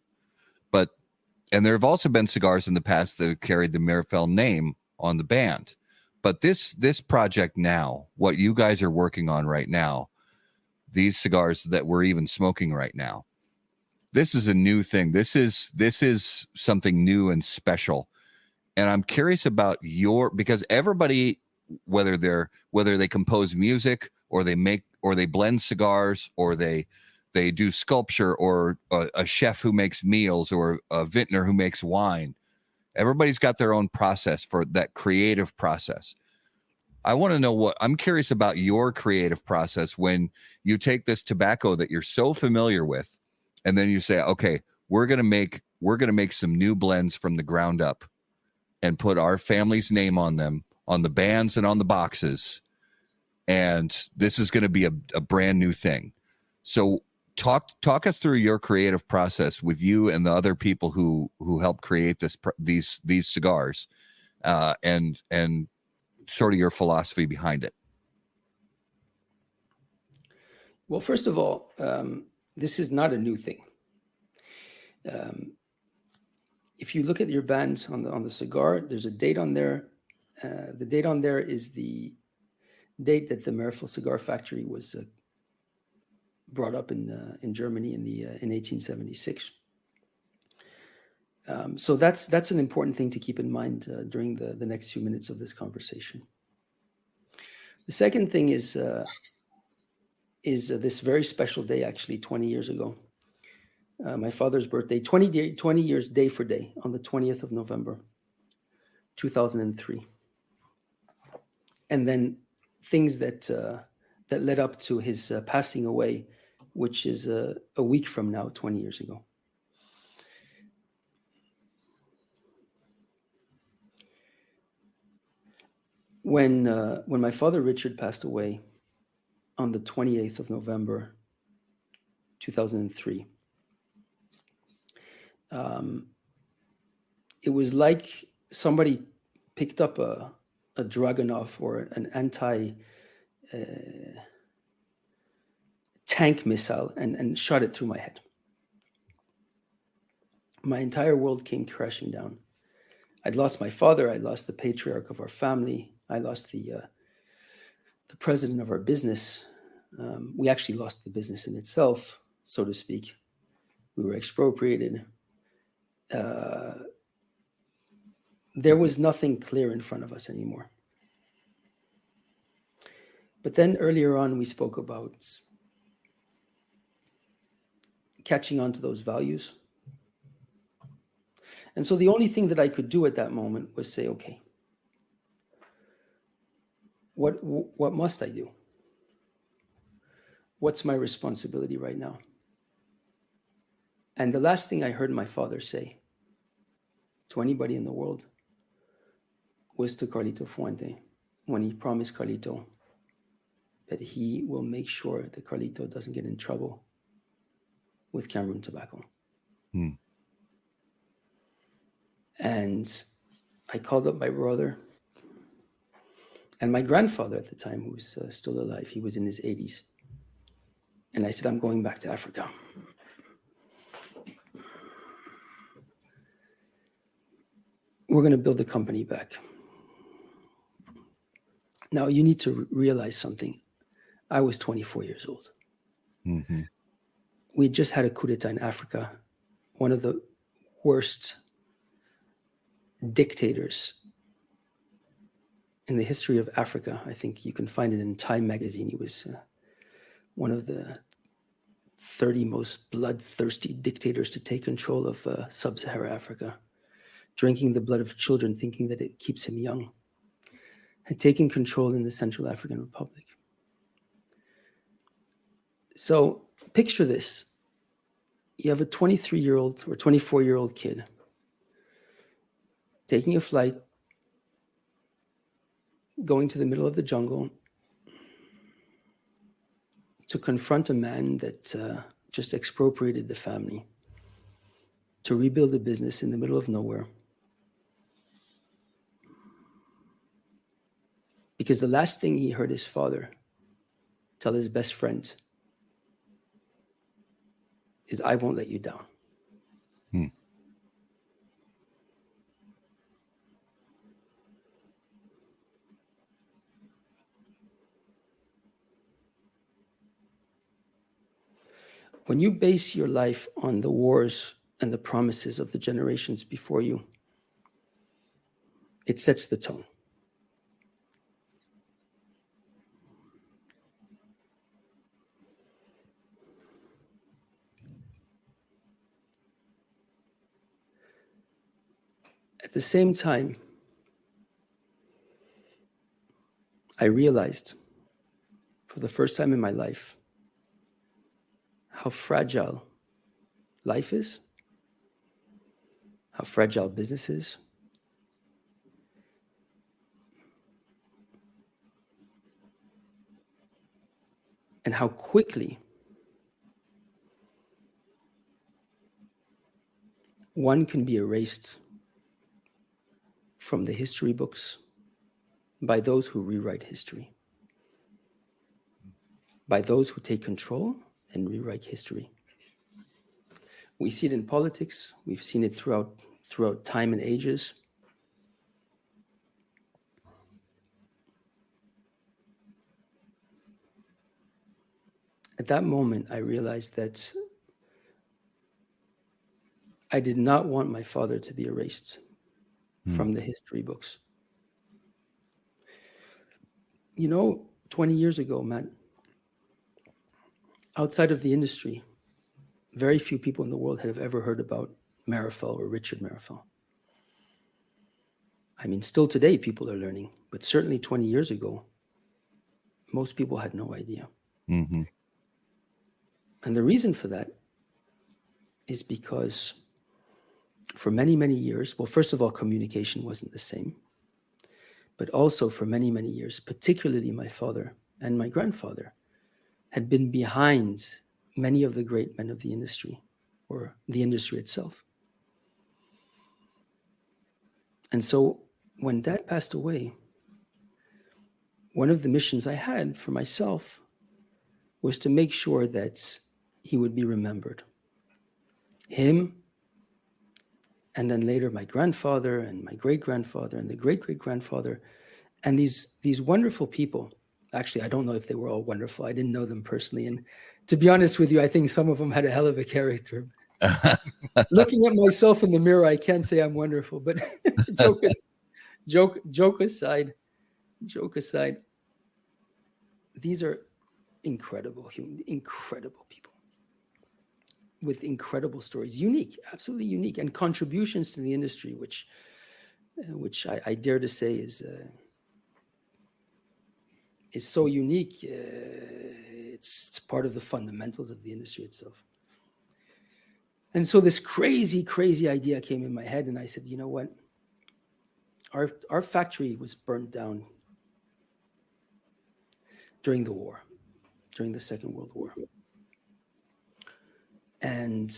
A: and there have also been cigars in the past that have carried the Meerapfel name on the band. But this project now, what you guys are working on right now, these cigars that we're even smoking right now, this is a new thing. This is something new and special. And I'm curious about because everybody, whether they compose music or they blend cigars or they do sculpture or a chef who makes meals or a vintner who makes wine, everybody's got their own process for that creative process. I want to know I'm curious about your creative process when you take this tobacco that you're so familiar with, and then you say, okay, we're going to make some new blends from the ground up and put our family's name on them, on the bands and on the boxes. And this is going to be a brand new thing. So talk us through your creative process with you and the other people who helped create these cigars, and sort of your philosophy behind it.
E: Well, first of all, this is not a new thing. If you look at your bands on the cigar, there's a date on there. The date on there is the date that the Meerapfel Cigar Factory was brought up in Germany in 1876. So that's an important thing to keep in mind during the next few minutes of this conversation. The second thing is this very special day, actually 20 years ago. My father's birthday, 20 years day for day, on the 20th of November, 2003. And then things that led up to his passing away, which is a week from now, 20 years ago. When my father Richard passed away on the 28th of November, 2003, it was like somebody picked up a Dragunov or an anti tank missile and shot it through my head. My entire world came crashing down. I'd lost my father. I lost the patriarch of our family. I lost the president of our business. We actually lost the business in itself, so to speak. We were expropriated. There was nothing clear in front of us anymore. But then earlier on, we spoke about catching on to those values. And so the only thing that I could do at that moment was say, okay, what must I do? What's my responsibility right now? And the last thing I heard my father say to anybody in the world was to Carlito Fuente, when he promised Carlito that he will make sure that Carlito doesn't get in trouble with Cameroon Tobacco. And I called up my brother and my grandfather at the time, who was still alive. He was in his 80s. And I said, I'm going back to Africa. We're going to build the company back. Now, you need to realize something. I was 24 years old.
A: Mm-hmm.
E: We just had a coup d'etat in Africa, one of the worst dictators in the history of Africa. I think you can find it in Time magazine. He was one of the 30 most bloodthirsty dictators to take control of sub-Saharan Africa, drinking the blood of children, thinking that it keeps him young, and taking control in the Central African Republic. So picture this. You have a 23-year-old or 24-year-old kid taking a flight, going to the middle of the jungle to confront a man that just expropriated the family, to rebuild a business in the middle of nowhere. Because the last thing he heard his father tell his best friend is, I won't let you down. When you base your life on the wars and the promises of the generations before you, it sets the tone. At the same time, I realized for the first time in my life how fragile life is, how fragile business is, and how quickly one can be erased from the history books by those who rewrite history, by those who take control and rewrite history. We see it in politics. We've seen it throughout time and ages. At that moment, I realized that I did not want my father to be erased from the history books. 20 years ago, Matt, outside of the industry, very few people in the world have ever heard about Meerapfel or Richard Meerapfel. I mean, still today, people are learning, but certainly 20 years ago, most people had no idea.
A: Mm-hmm.
E: And the reason for that is because for many, many years, well, first of all, communication wasn't the same. But also for many, many years, particularly my father and my grandfather had been behind many of the great men of the industry or the industry itself. And so when Dad passed away, one of the missions I had for myself was to make sure that he would be remembered. Him and then later my grandfather and my great-grandfather and the great-great-grandfather, and these wonderful people. Actually, I don't know if they were all wonderful. I didn't know them personally. And to be honest with you, I think some of them had a hell of a character. Looking at myself in the mirror, I can't say I'm wonderful, but joke aside, these are incredible people with incredible stories, unique, absolutely unique, and contributions to the industry, which I dare to say is so unique. It's part of the fundamentals of the industry itself. And so this crazy idea came in my head, and I said, you know what? Our factory was burned down during the war, during the Second World War. And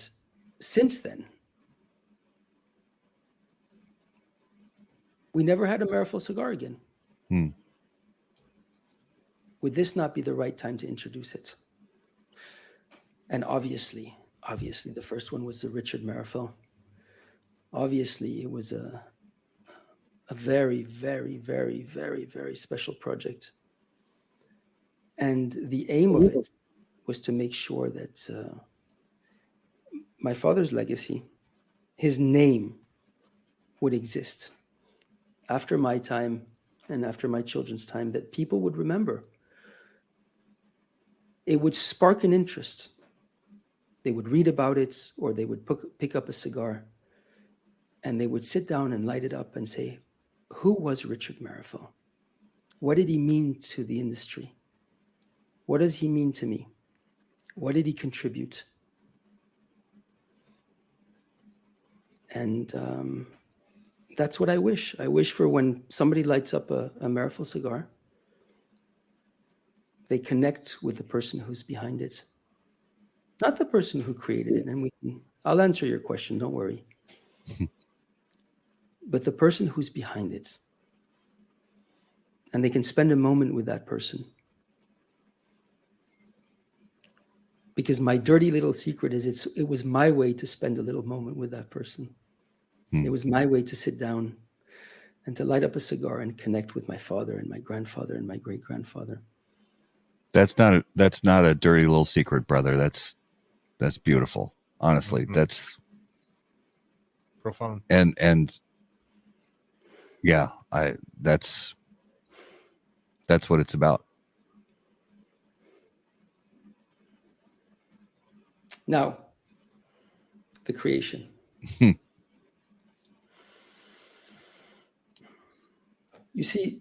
E: since then, we never had a Meerapfel cigar again. Would this not be the right time to introduce it? And obviously, the first one was the Richard Meerapfel. Obviously, it was a very, very, very, very, very special project. And the aim of it was to make sure that my father's legacy, his name, would exist after my time and after my children's time, that people would remember. It would spark an interest. They would read about it, or they would pick up a cigar and they would sit down and light it up and say, who was Richard Meerapfel? What did he mean to the industry? What does he mean to me? What did he contribute? And that's what I wish. I wish for when somebody lights up a Meerapfel cigar, they connect with the person who's behind it, not the person who created it. And I'll answer your question, don't worry. But the person who's behind it. And they can spend a moment with that person. Because my dirty little secret is it was my way to spend a little moment with that person. It was my way to sit down and to light up a cigar and connect with my father and my grandfather and my great-grandfather.
A: That's not a dirty little secret, brother. That's beautiful. Honestly, that's
C: profound.
A: And yeah, that's what it's about.
E: Now, the creation. You see,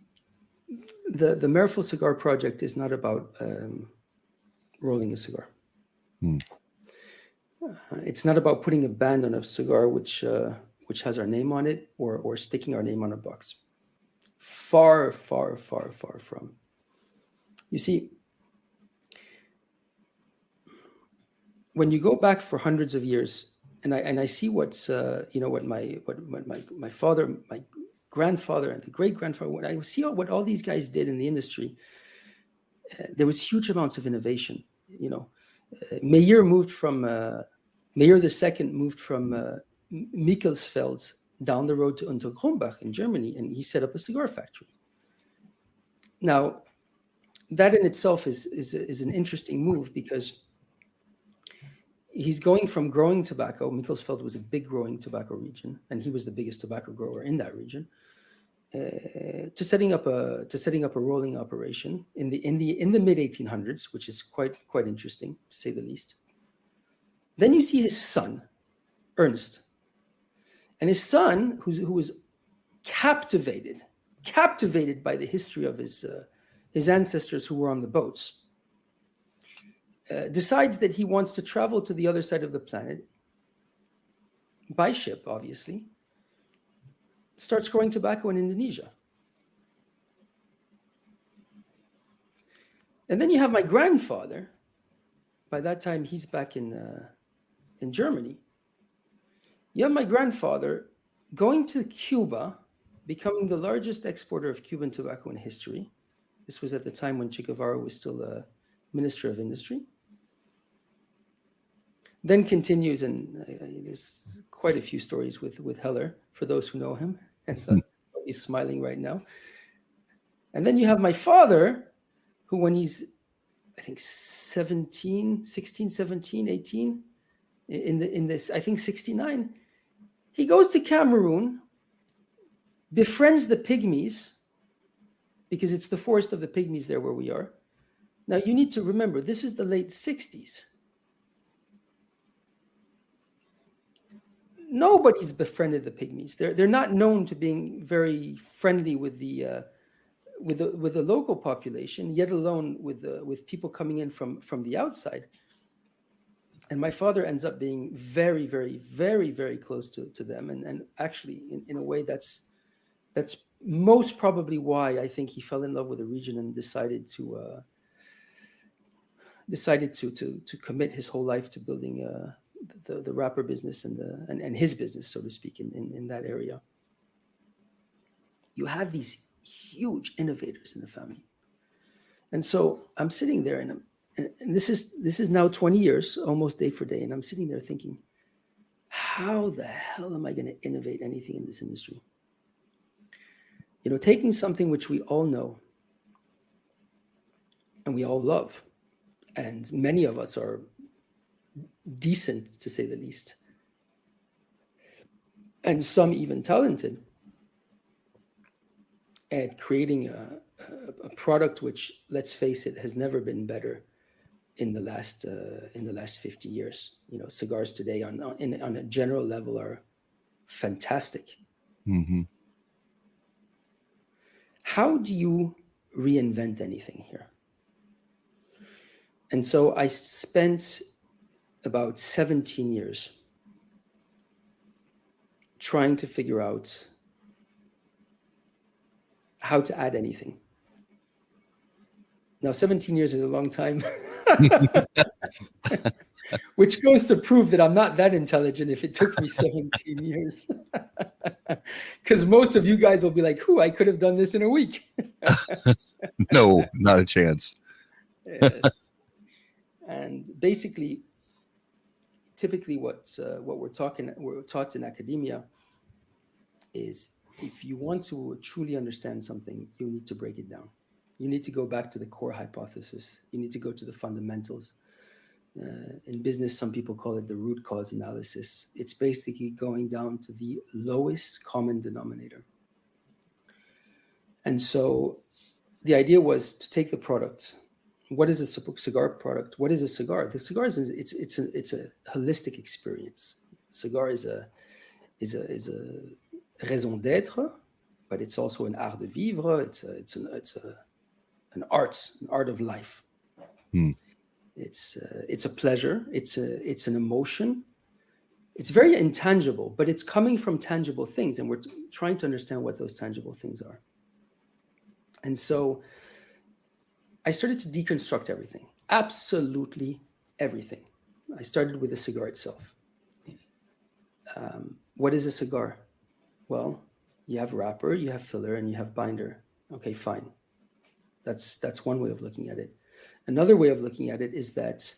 E: the Meerapfel Cigar project is not about rolling a cigar. It's not about putting a band on a cigar which has our name on it, or sticking our name on a box. Far, far, far, far from. You see, when you go back for hundreds of years, and I see what's what my father, my grandfather, and the great-grandfather, when I see what all these guys did in the industry, there was huge amounts of innovation. Meyer moved from Meyer II moved from Michelsfeld down the road to Unterkrombach in Germany, and he set up a cigar factory. Now, that in itself is an interesting move, because he's going from growing tobacco. Michelsfeld was a big growing tobacco region, and he was the biggest tobacco grower in that region. To setting up a rolling operation in the mid 1800s, which is quite interesting to say the least. Then you see his son, Ernst, and his son, who was captivated by the history of his ancestors who were on the boats. Decides that he wants to travel to the other side of the planet by ship, obviously. Starts growing tobacco in Indonesia. And then you have my grandfather. By that time, he's back in Germany. You have my grandfather going to Cuba, becoming the largest exporter of Cuban tobacco in history. This was at the time when Che Guevara was still Minister of Industry. Then continues, and there's quite a few stories with Heller, for those who know him. And he's smiling right now. And then you have my father, who when he's, I think 16, 17, 18, in this, I think 69, he goes to Cameroon, befriends the Pygmies, because it's the forest of the Pygmies there where we are. Now you need to remember, this is the late 60s. Nobody's befriended the Pygmies. They're not known to being very friendly with the local population, yet alone with people coming in from the outside. And my father ends up being very, very, very, very close to them, and actually in a way that's most probably why I think he fell in love with the region and decided to commit his whole life to building the wrapper business and his business, so to speak, in that area. You have these huge innovators in the family, and so I'm sitting there, and this is now 20 years, almost day for day, and I'm sitting there thinking, how the hell am I going to innovate anything in this industry? You know, taking something which we all know and we all love, and many of us are decent, to say the least, and some even talented, at creating a product which, let's face it, has never been better in the last 50 years. You know, cigars today on a general level are fantastic.
A: Mm-hmm.
E: How do you reinvent anything here? And so I spent about 17 years trying to figure out how to add anything. Now, 17 years is a long time, which goes to prove that I'm not that intelligent if it took me 17 years. Because most of you guys will be like, I could have done this in a week.
A: No, not a chance.
E: And basically, typically what we're taught in academia is, if you want to truly understand something, you need to break it down. You need to go back to the core hypothesis. You need to go to the fundamentals. In business, some people call it the root cause analysis. It's basically going down to the lowest common denominator. And so the idea was to take the product. What is a cigar product? What is a cigar? The cigar is it's a holistic experience. Cigar is a raison d'être, but it's also an art de vivre. It's an art of life. It's a pleasure. It's an emotion. It's very intangible, but it's coming from tangible things, and we're trying to understand what those tangible things are. And so I started to deconstruct everything, absolutely everything. I started with the cigar itself. What is a cigar? Well, you have wrapper, you have filler, and you have binder. Okay, fine. That's one way of looking at it. Another way of looking at it is that,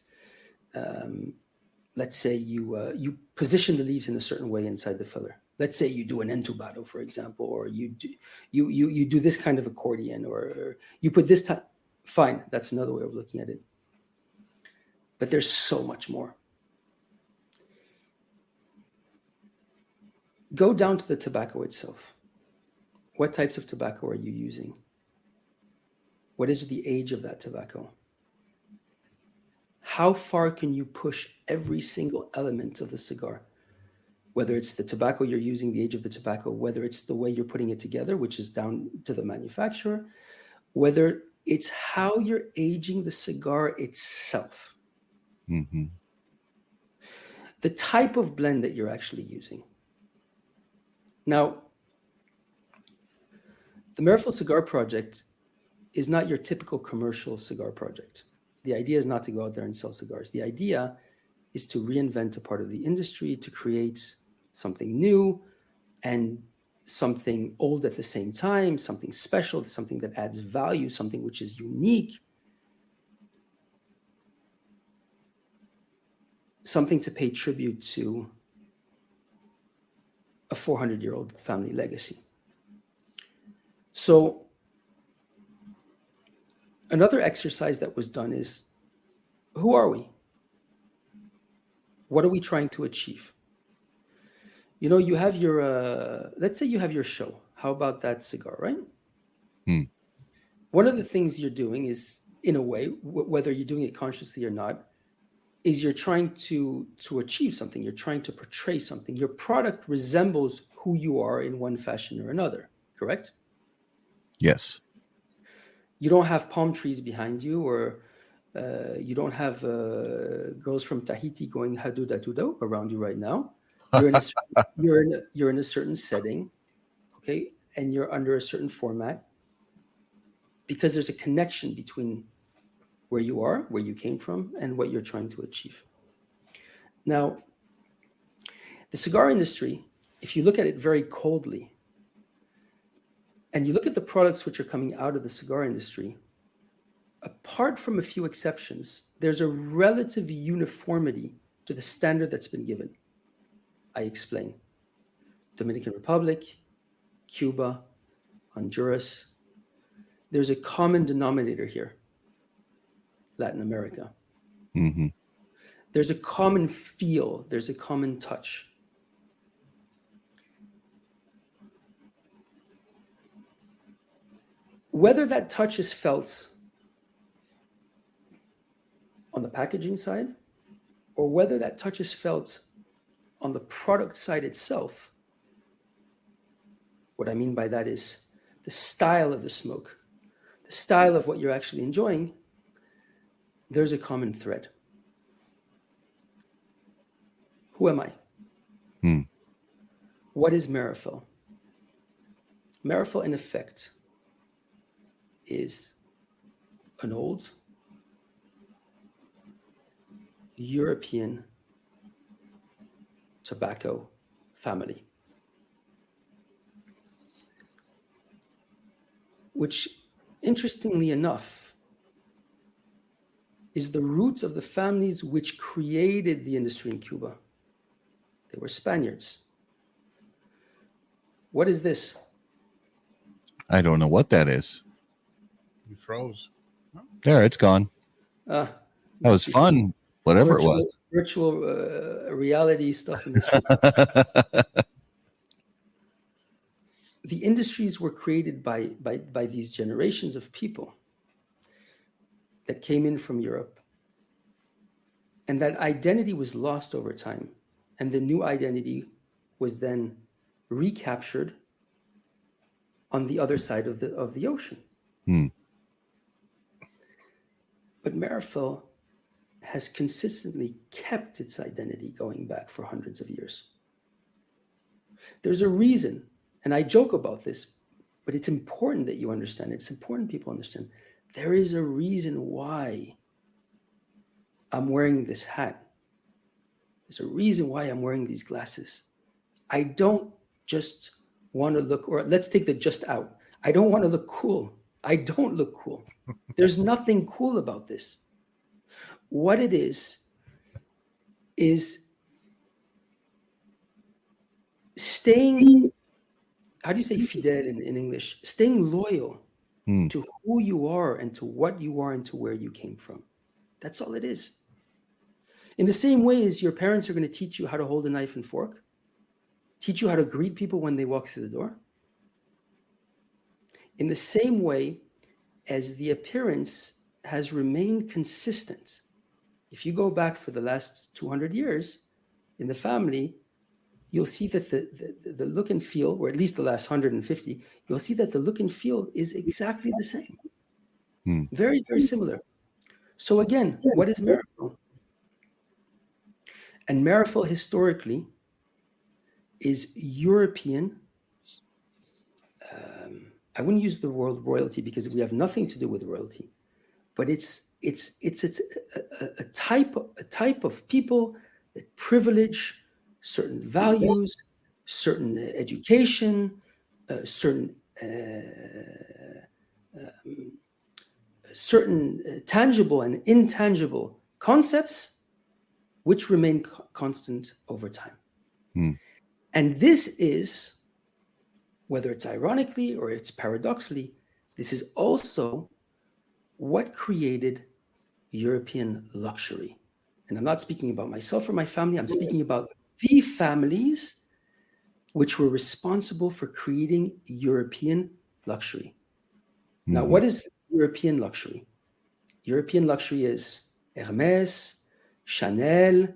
E: let's say you position the leaves in a certain way inside the filler. Let's say you do an entubado, for example, or you do this kind of accordion, or you put this type. Fine, that's another way of looking at it. But there's so much more. Go down to the tobacco itself. What types of tobacco are you using? What is the age of that tobacco? How far can you push every single element of the cigar? Whether it's the tobacco you're using, the age of the tobacco, whether it's the way you're putting it together, which is down to the manufacturer, whether it's how you're aging the cigar itself.
A: Mm-hmm.
E: The type of blend that you're actually using. Now, the Meerapfel Cigar Project is not your typical commercial cigar project. The idea is not to go out there and sell cigars. The idea is to reinvent a part of the industry, to create something new and something old at the same time, something special, something that adds value, something which is unique, something to pay tribute to a 400-year-old family legacy. So another exercise that was done is, who are we? What are we trying to achieve? You know, you have your, let's say you have your show. How about that cigar, right? One of the things you're doing is, in a way, whether you're doing it consciously or not, is you're trying to achieve something. You're trying to portray something. Your product resembles who you are in one fashion or another, correct?
A: Yes.
E: You don't have palm trees behind you, or you don't have girls from Tahiti going hadu datudo around you right now. You're in a certain setting, okay, and you're under a certain format, because there's a connection between where you are, where you came from, and what you're trying to achieve. Now, the cigar industry, if you look at it very coldly, and you look at the products which are coming out of the cigar industry, apart from a few exceptions, there's a relative uniformity to the standard that's been given. I explain. Dominican Republic, Cuba, Honduras. There's a common denominator here. Latin America.
A: Mm-hmm.
E: There's a common feel. There's a common touch. Whether that touch is felt on the packaging side, or whether that touch is felt on the product side itself, what I mean by that is the style of the smoke, the style of what you're actually enjoying, there's a common thread. Who am I? What is Meerapfel? Meerapfel, in effect, is an old European tobacco family, which, interestingly enough, is the roots of the families which created the industry in Cuba. They were Spaniards. What is this?
A: I don't know what that is.
C: You froze.
A: There, it's gone. That was fun, whatever it was.
E: Virtual reality stuff in this room. The industries were created by these generations of people that came in from Europe. And that identity was lost over time. And the new identity was then recaptured on the other side of the ocean. But Meerapfel has consistently kept its identity going back for hundreds of years. There's a reason, and I joke about this, but it's important that you understand. It's important people understand. There is a reason why I'm wearing this hat. There's a reason why I'm wearing these glasses. I don't just want to look, or let's take the just out. I don't want to look cool. I don't look cool. There's nothing cool about this. What it is staying, how do you say fidèle in English? Staying loyal to who you are and to what you are and to where you came from. That's all it is. In the same way as your parents are going to teach you how to hold a knife and fork, teach you how to greet people when they walk through the door. In the same way as the appearance has remained consistent. If you go back for the last 200 years in the family, you'll see that the look and feel, or at least the last 150, you'll see that the look and feel is exactly the same. Very, very similar. So again, what is Meerapfel? And Meerapfel historically is European. I wouldn't use the word royalty because we have nothing to do with royalty, but it's a type of people that privilege certain values, certain education, certain tangible and intangible concepts, which remain constant over time. And this is, whether it's ironically or it's paradoxically, this is also what created European luxury. And I'm not speaking about myself or my family. I'm speaking about the families which were responsible for creating European luxury. Now, what is European luxury? European luxury is Hermes, Chanel,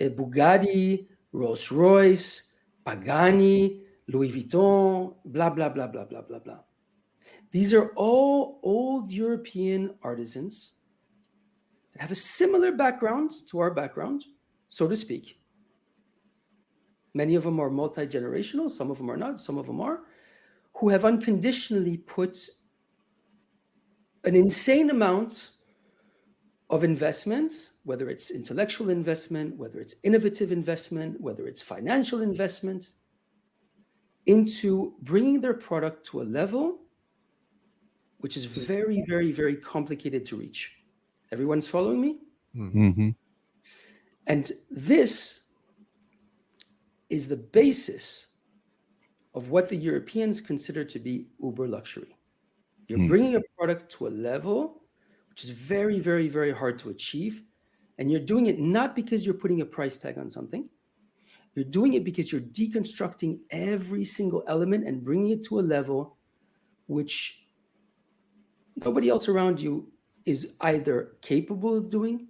E: Bugatti, Rolls-Royce, Pagani, Louis Vuitton, blah, blah, blah, blah, blah, blah, blah. These are all old European artisans that have a similar background to our background, so to speak. Many of them are multi-generational, some of them are not, some of them are, who have unconditionally put an insane amount of investment, whether it's intellectual investment, whether it's innovative investment, whether it's financial investment, into bringing their product to a level which is very, very, very complicated to reach. Everyone's following me?
A: Mm-hmm.
E: And this is the basis of what the Europeans consider to be uber luxury. You're bringing a product to a level which is very, very, very hard to achieve. And you're doing it not because you're putting a price tag on something. You're doing it because you're deconstructing every single element and bringing it to a level which nobody else around you is either capable of doing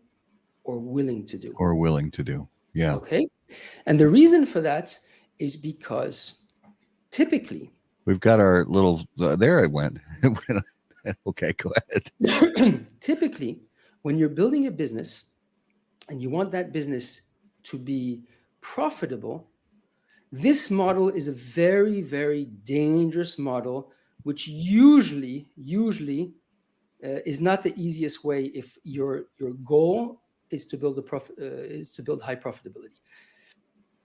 E: or willing to do.
A: Or willing to do. Yeah.
E: Okay. And the reason for that is because typically,
A: we've got our little, there it went. Okay, go ahead.
E: Typically, when you're building a business and you want that business to be profitable, this model is a very, very dangerous model, which usually is not the easiest way if your goal is to build high profitability.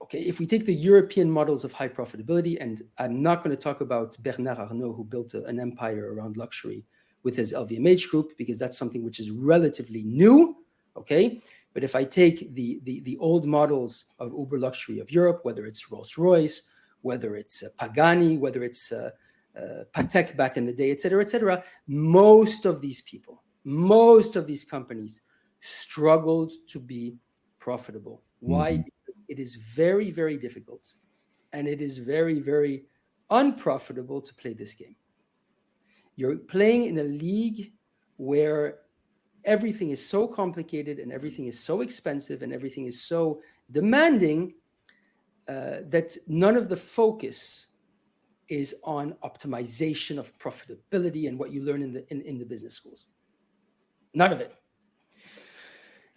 E: Okay, if we take the European models of high profitability, and I'm not going to talk about Bernard Arnault, who built an empire around luxury with his LVMH group, because that's something which is relatively new. Okay, but if I take the old models of uber luxury of Europe, whether it's Rolls-Royce, whether it's Pagani, whether it's Patek back in the day, et cetera, most of these people, most of these companies struggled to be profitable. Why? Because it is very, very difficult, and it is very, very unprofitable to play this game. You're playing in a league where everything is so complicated and everything is so expensive and everything is so demanding that none of the focus is on optimization of profitability and what you learn in the business schools. None of it.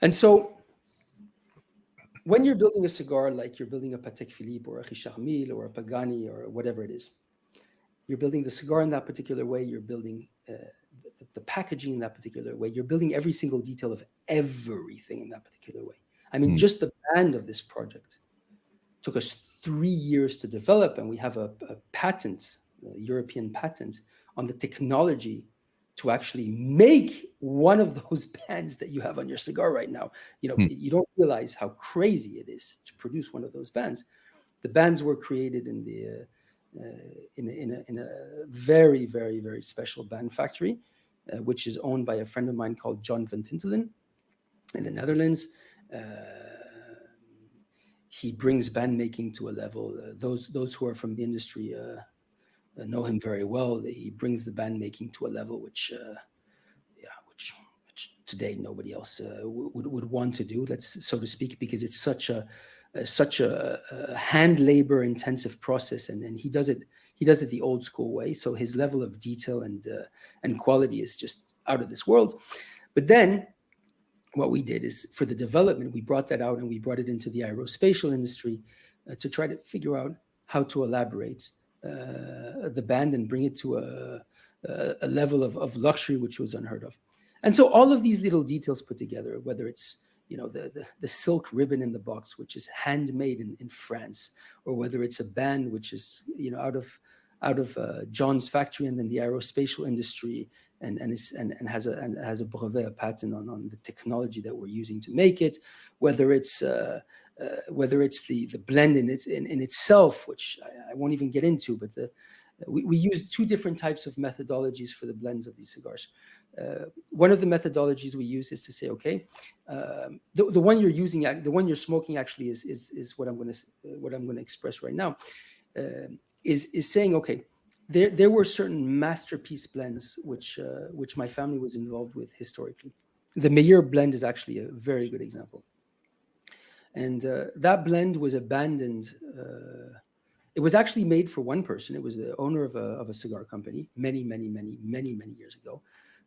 E: And so when you're building a cigar, like you're building a Patek Philippe or a Richard Mille or a Pagani or whatever it is, you're building the cigar in that particular way, you're building the packaging in that particular way, you're building every single detail of everything in that particular way. I mean, just the band of this project took us 3 years to develop, and we have a patent, a European patent, on the technology to actually make one of those bands that you have on your cigar right now. You know, you don't realize how crazy it is to produce one of those bands. The bands were created in a very, very, very special band factory, which is owned by a friend of mine called John van Tintelen in the Netherlands. He brings band making to a level. Those who are from the industry know him very well. He brings the band making to a level which today nobody else would want to do. Let's so to speak, because it's such a hand labor intensive process, and he does it the old school way. So his level of detail and quality is just out of this world. But then what we did is, for the development, we brought that out and we brought it into the aerospatial industry to try to figure out how to elaborate the band and bring it to a level of luxury which was unheard of. And so all of these little details put together, whether it's the silk ribbon in the box, which is handmade in France, or whether it's a band which is out of John's factory and then the aerospatial industry, and has a brevet, a patent on the technology that we're using to make it, whether it's whether it's the blend in itself, which I won't even get into, but we use two different types of methodologies for the blends of these cigars. One of the methodologies we use is to say, okay, the one you're using, the one you're smoking, actually is what I'm going to express right now. Is saying, okay, there were certain masterpiece blends which my family was involved with historically. The Meyer blend is actually a very good example, and that blend was abandoned. It was actually made for one person. It was the owner of a cigar company many years ago.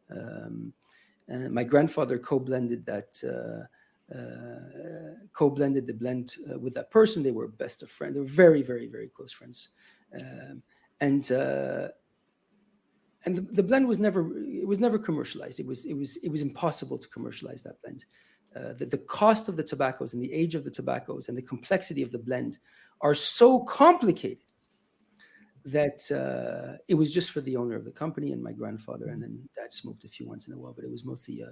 E: And my grandfather co-blended the blend with that person. They were best of friends. They were very close friends. And the blend was never commercialized. It was impossible to commercialize that blend. The cost of the tobaccos and the age of the tobaccos and the complexity of the blend are so complicated that it was just for the owner of the company and my grandfather, and then Dad smoked a few once in a while, but it was mostly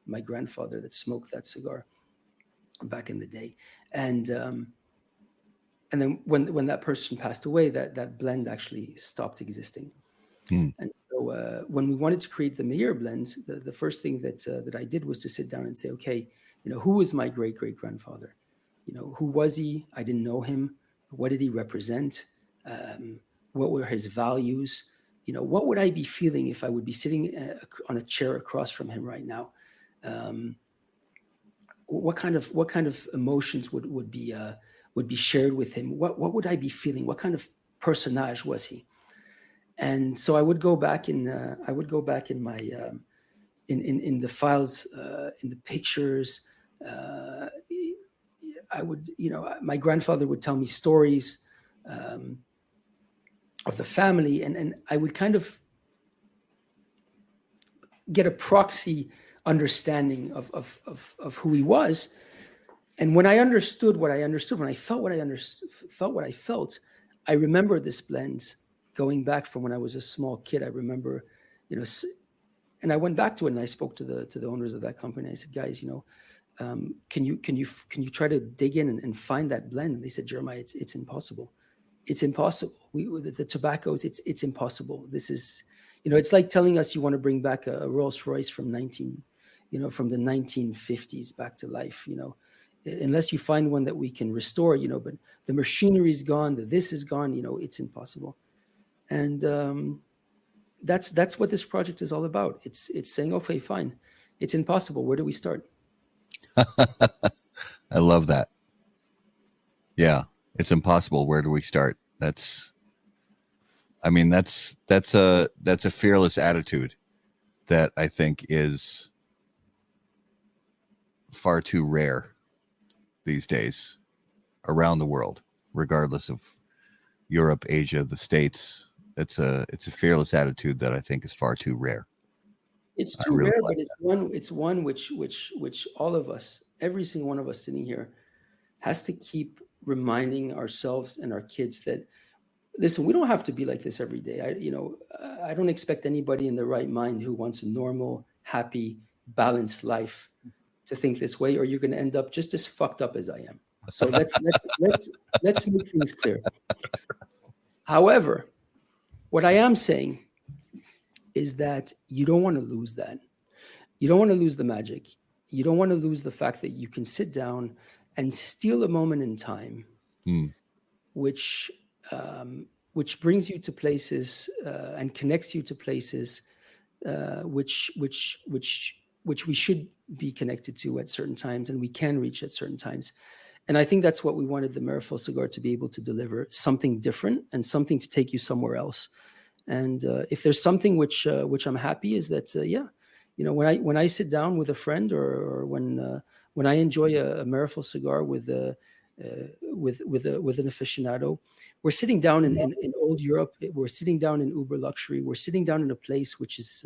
E: my grandfather that smoked that cigar back in the day. And then when that person passed away, that blend actually stopped existing. And so when we wanted to create the Meyer blends, the first thing that I did was to sit down and say, okay, who was my great grandfather? Who was he? I didn't know him. What did he represent? What were his values? What would I be feeling if I would be sitting on a chair across from him right now? What kind of emotions would be shared with him? What would I be feeling? What kind of personage was he? And so I would go back in my in the files, in the pictures. My grandfather would tell me stories of the family, and I would kind of get a proxy understanding of who he was. And when I understood what I understood, when I felt what I felt, I remember this blend going back from when I was a small kid. I remember, and I went back to it and I spoke to the owners of that company. I said, guys, can you try to dig in and find that blend? And they said, Jeremiah, it's impossible. It's impossible. The tobaccos, it's impossible. This is, it's like telling us you want to bring back a Rolls Royce from the 1950s back to life, unless you find one that we can restore, but the machinery's gone, this is gone, it's impossible. And that's what this project is all about. It's saying, okay, fine, it's impossible. Where do we start?
A: I love that. Yeah, it's impossible. Where do we start? That's a fearless attitude that I think is far too rare these days around the world, regardless of Europe, Asia, the States. It's a fearless attitude that I think is far too rare.
E: It's too rare, but it's one which all of us, every single one of us sitting here, has to keep reminding ourselves and our kids that, listen, we don't have to be like this every day. I don't expect anybody in their right mind who wants a normal, happy, balanced life to think this way, or you're going to end up just as fucked up as I am. So let's make things clear. However, what I am saying is that you don't want to lose that. You don't want to lose the magic. You don't want to lose the fact that you can sit down and steal a moment in time, which brings you to places and connects you to places which we should be connected to at certain times, and we can reach at certain times. And I think that's what we wanted the Meerapfel cigar to be able to deliver: something different and something to take you somewhere else. And if there's something which I'm happy is that when I sit down with a friend or when I enjoy a Meerapfel cigar with an aficionado, we're sitting down in old Europe. We're sitting down in uber luxury. We're sitting down in a place which is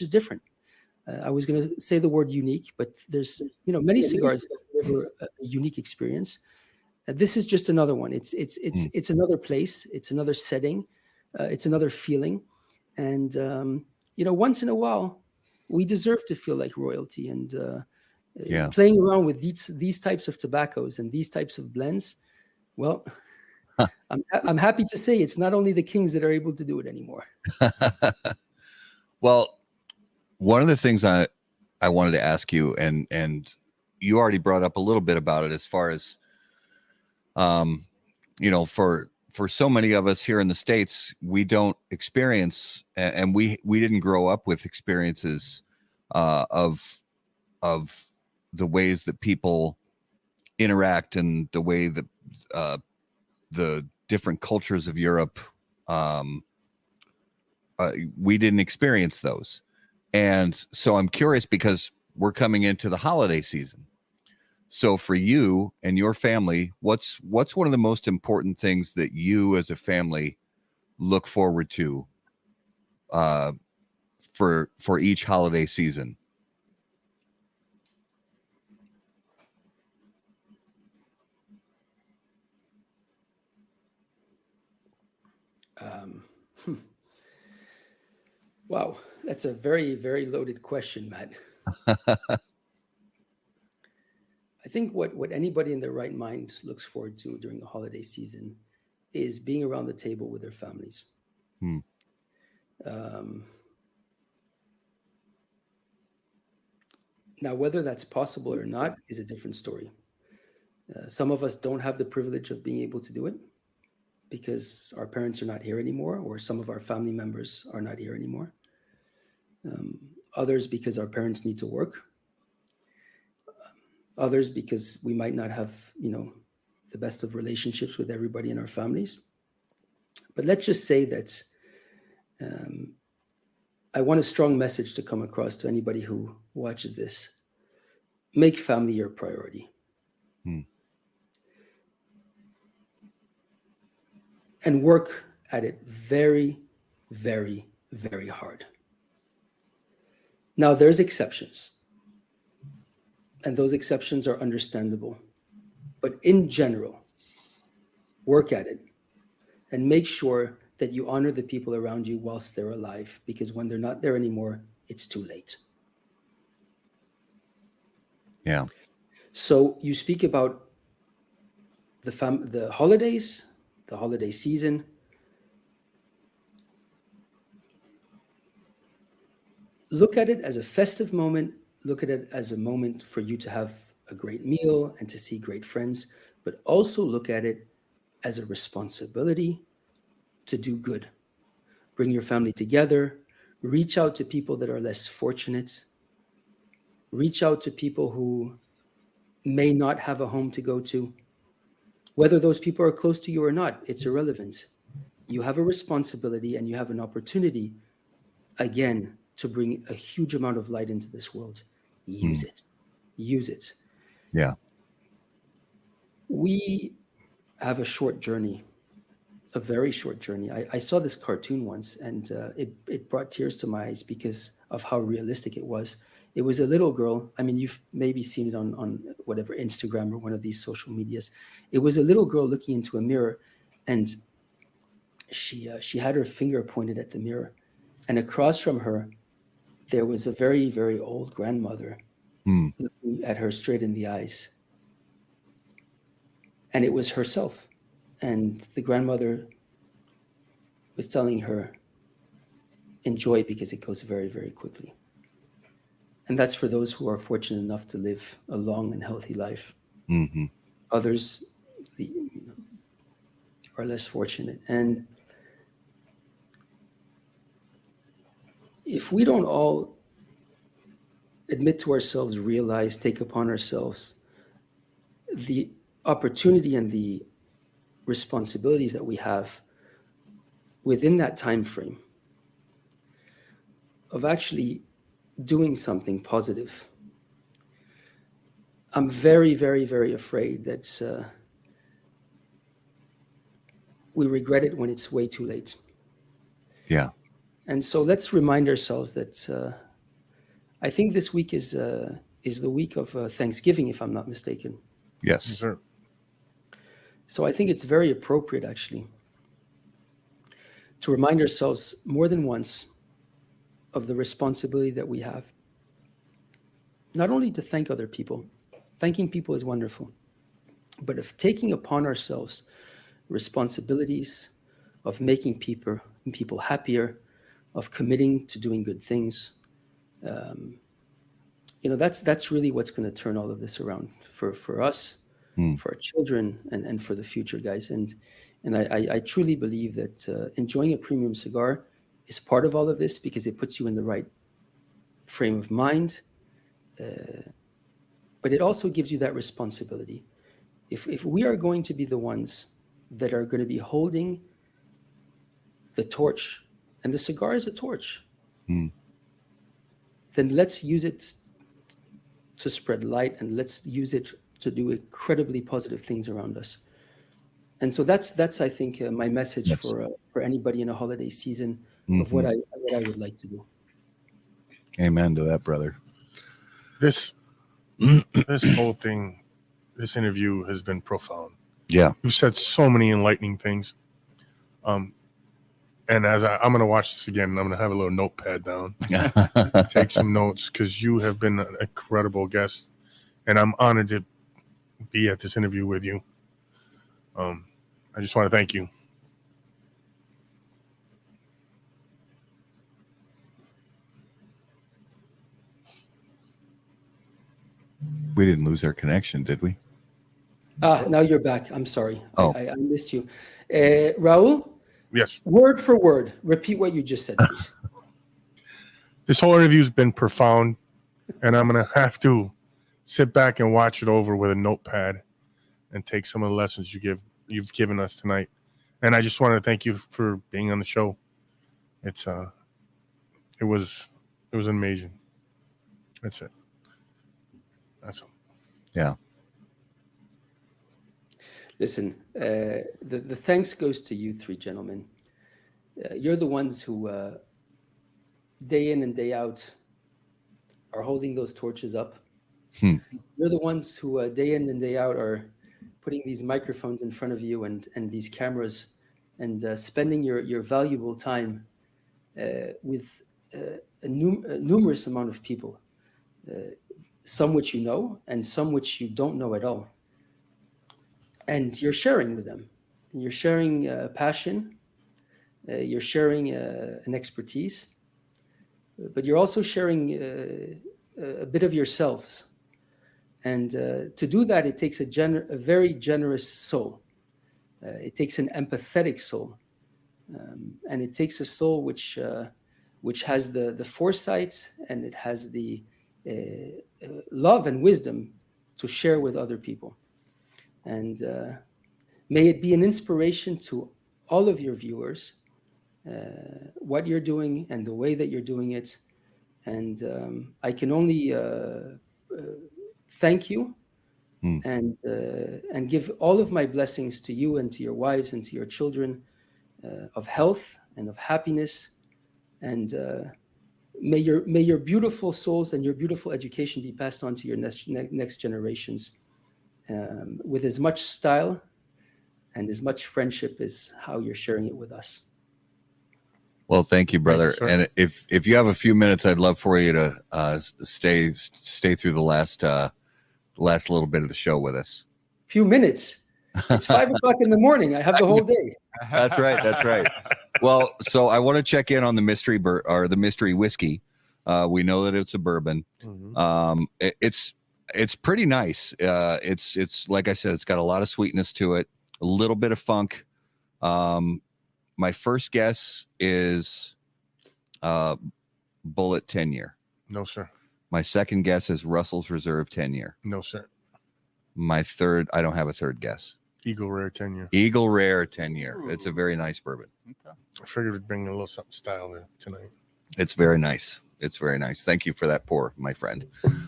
E: different. I was going to say the word unique, but there's many cigars that deliver a unique experience. This is just another one. It's another place. It's another setting. It's another feeling. And once in a while, we deserve to feel like royalty. And
A: Yeah.
E: Playing around with these types of tobaccos and these types of blends, well, I'm happy to say it's not only the kings that are able to do it anymore.
A: Well, one of the things I wanted to ask you, and you already brought up a little bit about it, as far as for so many of us here in the States, we don't experience, and we didn't grow up with experiences of the ways that people interact and the way that the different cultures of Europe, we didn't experience those. And so I'm curious, because we're coming into the holiday season. So for you and your family, what's one of the most important things that you as a family look forward to for each holiday season?
E: Wow, that's a very, very loaded question, Matt. I think what anybody in their right mind looks forward to during a holiday season is being around the table with their families. Now, whether that's possible or not is a different story. Some of us don't have the privilege of being able to do it because our parents are not here anymore, or some of our family members are not here anymore. Others because our parents need to work. Others because we might not have, the best of relationships with everybody in our families. But let's just say that I want a strong message to come across to anybody who watches this. Make family your priority. And work at it very, very, very hard. Now, there's exceptions. And those exceptions are understandable. But in general, work at it and make sure that you honor the people around you whilst they're alive, because when they're not there anymore, it's too late.
A: Yeah.
E: So you speak about the holidays, the holiday season. Look at it as a festive moment. Look at it as a moment for you to have a great meal and to see great friends, but also look at it as a responsibility to do good. Bring your family together, reach out to people that are less fortunate, reach out to people who may not have a home to go to. Whether those people are close to you or not, it's irrelevant. You have a responsibility and you have an opportunity, again, to bring a huge amount of light into this world. Use it. Use it.
A: Yeah.
E: We have a short journey, a very short journey. I saw this cartoon once, and it brought tears to my eyes because of how realistic it was. It was a little girl. I mean, you've maybe seen it on whatever, Instagram or one of these social medias. It was a little girl looking into a mirror, and she had her finger pointed at the mirror. And across from her, there was a very, very old grandmother looking at her straight in the eyes. And it was herself. And the grandmother was telling her, enjoy, because it goes very, very quickly. And that's for those who are fortunate enough to live a long and healthy life.
A: Mm-hmm.
E: Others are less fortunate. And if we don't all admit to ourselves, realize, take upon ourselves the opportunity and the responsibilities that we have within that time frame of actually doing something positive, I'm very, very, very afraid that we regret it when it's way too late.
A: Yeah.
E: And so let's remind ourselves that I think this week is the week of Thanksgiving, if I'm not mistaken.
A: Yes.
C: Yes, sir.
E: So I think it's very appropriate, actually, to remind ourselves more than once of the responsibility that we have not only to thank other people, thanking people is wonderful, but of taking upon ourselves responsibilities of making people happier, of committing to doing good things. That's really what's going to turn all of this around for us, for our children, and for the future, guys. And I truly believe that enjoying a premium cigar is part of all of this, because it puts you in the right frame of mind. But it also gives you that responsibility. If we are going to be the ones that are going to be holding the torch, and the cigar is a torch, then let's use it to spread light, and let's use it to do incredibly positive things around us. And so that's I think my message for anybody in a holiday season of what I would like to do.
A: Amen to that, brother.
C: This whole thing, this interview has been profound.
A: Yeah.
C: You've said so many enlightening things. And as I'm going to watch this again, and I'm going to have a little notepad down, take some notes, because you have been an incredible guest, and I'm honored to be at this interview with you. I just want to thank you.
A: We didn't lose our connection, did we?
E: Now you're back. I'm sorry.
A: Oh.
E: I missed you. Raul?
C: Yes.
E: Word for word, repeat what you just said, please.
C: This whole interview has been profound, and I'm going to have to sit back and watch it over with a notepad and take some of the lessons you've given us tonight. And I just want to thank you for being on the show. It was amazing. That's it. That's all.
A: Yeah.
E: Listen, the thanks goes to you three gentlemen. You're the ones who, day in and day out, are holding those torches up. You're the ones who, day in and day out, are putting these microphones in front of you and these cameras, and spending your valuable time with a numerous amount of people, some which you know and some which you don't know at all. And you're sharing with them. You're sharing passion. You're sharing an expertise. But you're also sharing a bit of yourselves. And to do that, it takes a very generous soul. It takes an empathetic soul. And it takes a soul which has the foresight, and it has the love and wisdom to share with other people. And may it be an inspiration to all of your viewers, what you're doing and the way that you're doing it. And I can only thank you and give all of my blessings to you and to your wives and to your children, of health and of happiness. And may your beautiful souls and your beautiful education be passed on to your next generations. With as much style and as much friendship as how you're sharing it with us.
A: Well, thank you, brother.
C: Thank you,
A: and if you have a few minutes, I'd love for you to stay through the last little bit of the show with us.
E: Few minutes. It's 5 o'clock in the morning. I have the whole day.
A: That's right. That's right. Well, so I want to check in on the mystery the mystery whiskey. We know that it's a bourbon.
C: Mm-hmm.
A: It's pretty nice. It's like I said, it's got a lot of sweetness to it, a little bit of funk. My first guess is Bullet 10-year.
C: No, sir.
A: My second guess is Russell's Reserve 10-year.
C: No, sir.
A: My third, I don't have a third guess.
C: Eagle Rare 10-year.
A: Eagle Rare 10-year. It's a very nice bourbon.
D: Okay.
C: I figured we'd bring a little something style there tonight.
A: It's very nice. It's very nice. Thank you for that pour, my friend.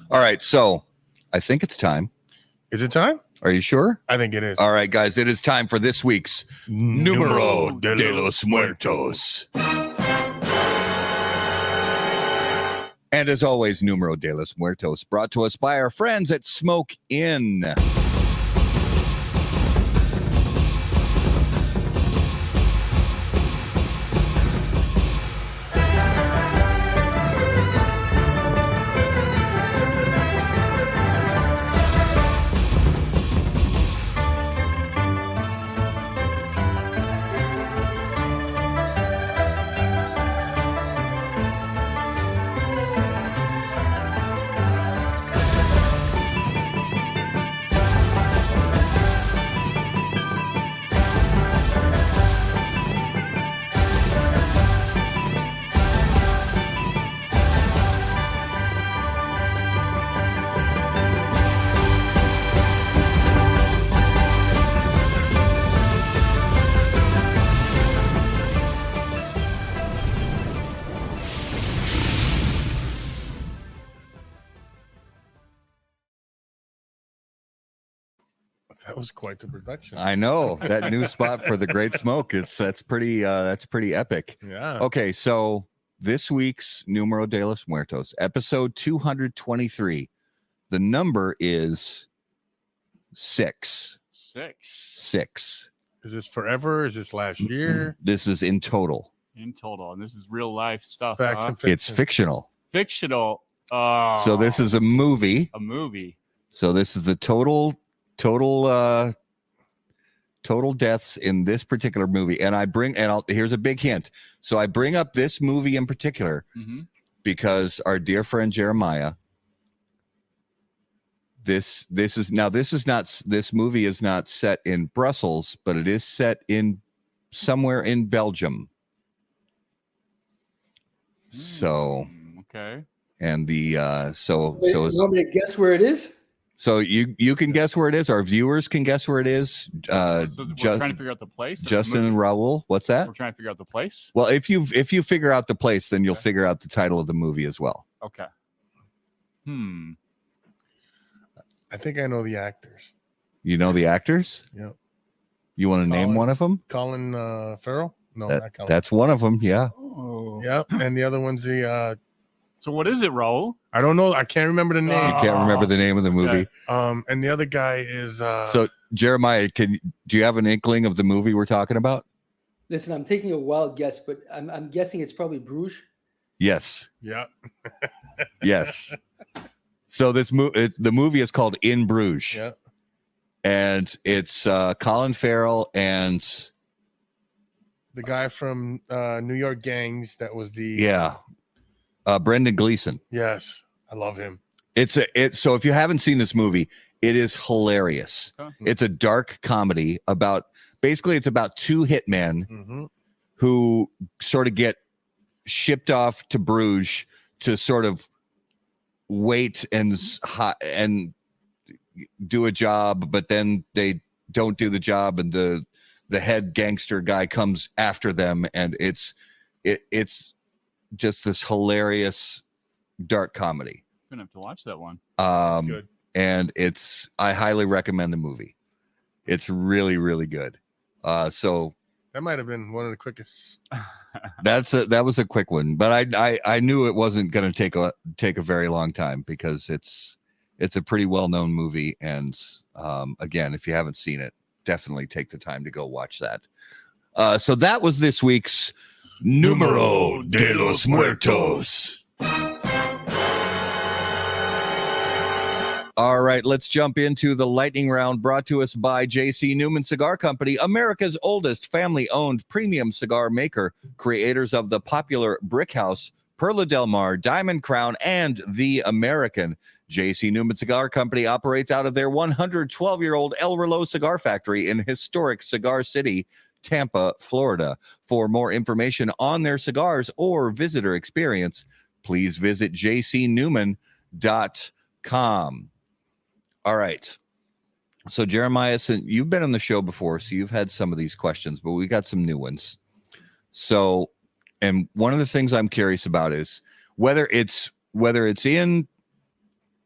A: All right, so I think it's time.
C: Is it time?
A: Are you sure?
C: I think it is.
A: All right, guys, it is time for this week's Numero de los Muertos. And as always, Numero de los Muertos, brought to us by our friends at Smoke Inn.
C: That was quite the production.
A: I know that new spot for the Great Smoke. That's pretty epic.
C: Yeah.
A: Okay, so this week's Numero de los Muertos, episode 223. The number is 6.
D: 6
C: Is this forever? Is this last year?
A: This is in total.
D: in total, and this is real life stuff.
C: Facts and fiction.
A: It's fictional.
D: Fictional. Oh,
A: So this is a movie.
D: a movie.
A: So this is the total deaths in this particular movie. And here's a big hint. So I bring up this movie in particular
D: Mm-hmm.
A: because our dear friend Jeremiah, this movie is not set in Brussels, but it is set in somewhere in Belgium. So
D: Okay.
A: and the so
E: Wait,
A: so
E: you want me to guess where it is?
A: so you can guess where it is. Our viewers can guess where it is.
D: So we're trying to figure out the place. or the
A: Justin and
D: movie?
A: Raul, what's that?
D: We're trying to figure out the place.
A: Well, if you figure out the place, then you'll figure out the title of the movie as well.
D: Okay.
C: I think I know the actors.
A: You know the actors?
C: Yep.
A: You want to name
C: Colin.
A: one of them?
C: Colin Farrell? No, not Colin.
A: That's one of them. Yeah.
D: Oh.
C: Yep. And the other one's the
D: So what is it, Raul?
C: I don't know. I can't remember the
A: You
C: name.
A: can't remember the name of the movie.
C: And the other guy is
A: So Jeremiah, do you have an inkling of the movie we're talking about?
E: Listen, I'm taking a wild guess, but I'm guessing it's probably Bruges.
A: Yes.
C: yeah.
A: Yes. So the movie is called In Bruges.
C: Yeah.
A: And it's Colin Farrell and
C: The guy from New York Gangs that was the
A: Brendan Gleeson.
C: Yes. I love him.
A: So if you haven't seen this movie, it is hilarious.
D: Huh.
A: It's a dark comedy about two hitmen
C: Mm-hmm.
A: who sort of get shipped off to Bruges to sort of wait and do a job, but then they don't do the job, and the head gangster guy comes after them, and it's just this hilarious dark comedy.
D: Gonna have to watch that one.
C: Good.
A: And I highly recommend the movie. It's really, really good. So
C: That might have been one of the quickest.
A: that was a quick one, but I knew it wasn't going to take a very long time because it's a pretty well-known movie. And again, if you haven't seen it, definitely take the time to go watch that. So that was this week's Numero de los Muertos. All right, let's jump into the lightning round brought to us by J.C. Newman Cigar Company, America's oldest family-owned premium cigar maker, creators of the popular Brick House, Perla Del Mar, Diamond Crown, and The American. J.C. Newman Cigar Company operates out of their 112-year-old El Reloj Cigar Factory in historic Cigar City, Tampa, Florida. For more information on their cigars or visitor experience, please visit jcnewman.com. All right. So Jeremiah, since you've been on the show before, so you've had some of these questions, but we got some new ones. So, and one of the things I'm curious about is whether it's in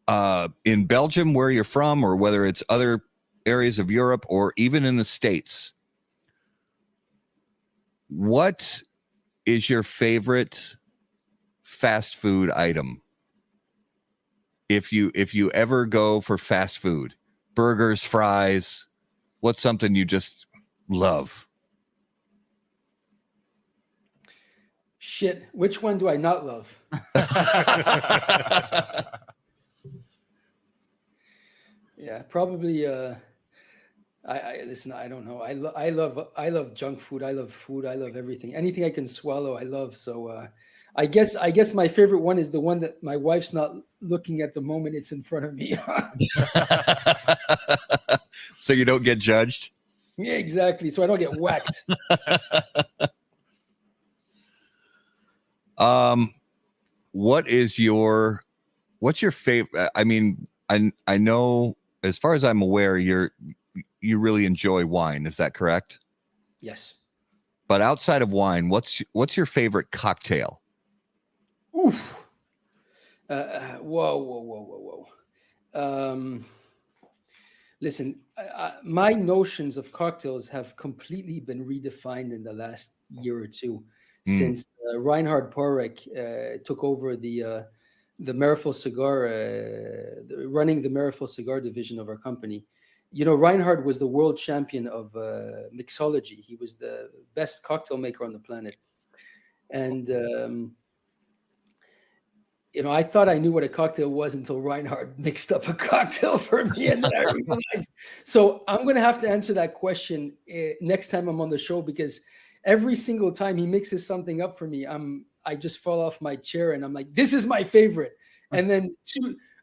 A: Belgium where you're from, or whether it's other areas of Europe, or even in the States. What is your favorite fast food item? If you ever go for fast food, burgers, fries, what's something you just love?
E: Shit, which one do I not love? Yeah, probably. I listen. I don't know. I love junk food. I love food. I love everything. Anything I can swallow, I love. So I guess my favorite one is the one that my wife's not looking at the moment it's in front of me.
A: So you don't get judged?
E: Yeah, exactly. So I don't get whacked.
A: What's your favorite? I mean, I know, as far as I'm aware, you really enjoy wine. Is that correct?
E: Yes.
A: But outside of wine, what's your favorite cocktail?
E: Oof. Whoa. Listen, my notions of cocktails have completely been redefined in the last year or two since Reinhard Porek took over the Meerapfel Cigar, running the Meerapfel Cigar division of our company. Reinhard was the world champion of mixology. He was the best cocktail maker on the planet. And, I thought I knew what a cocktail was until Reinhard mixed up a cocktail for me. And then I realized. So I'm going to have to answer that question next time I'm on the show, because every single time he mixes something up for me, I just fall off my chair and I'm like, this is my favorite. And then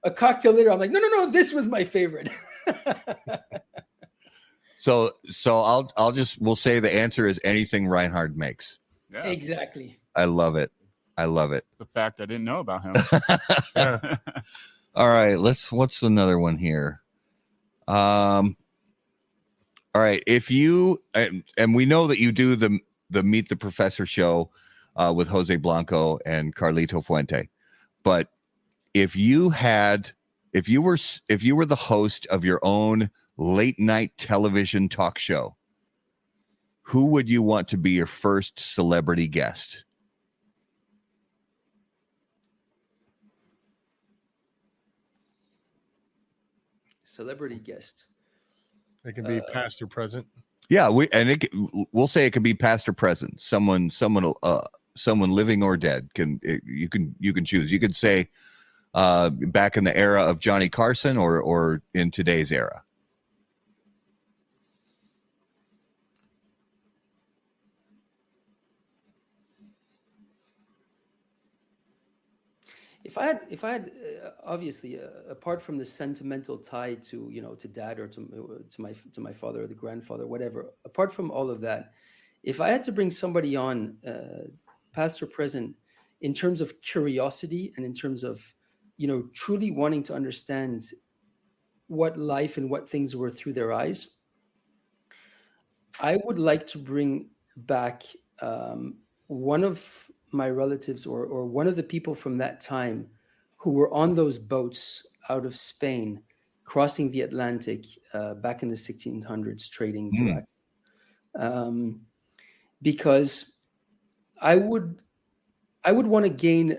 E: a cocktail later, I'm like, no, this was my favorite.
A: So we'll say the answer is anything Reinhard makes.
D: Yeah.
E: Exactly.
A: I love it.
D: The fact I didn't know about him.
C: Yeah.
A: All right, what's another one here? All right, if you and we know that you do the Meet the Professor show with Jose Blanco and Carlito Fuente, but if you were the host of your own late night television talk show, who would you want to be your first celebrity guest?
E: Celebrity guest.
C: It can be past or present.
A: Yeah, we'll say it could be past or present. Someone living or dead. You can choose. You could say back in the era of Johnny Carson or in today's era.
E: If I had obviously apart from the sentimental tie to dad or to my father or the grandfather, whatever, apart from all of that, if I had to bring somebody on, past or present, in terms of curiosity and in terms of truly wanting to understand what life and what things were through their eyes, I would like to bring back one of my relatives or one of the people from that time who were on those boats out of Spain, crossing the Atlantic back in the 1600s, trading tobacco. Because I would want to gain,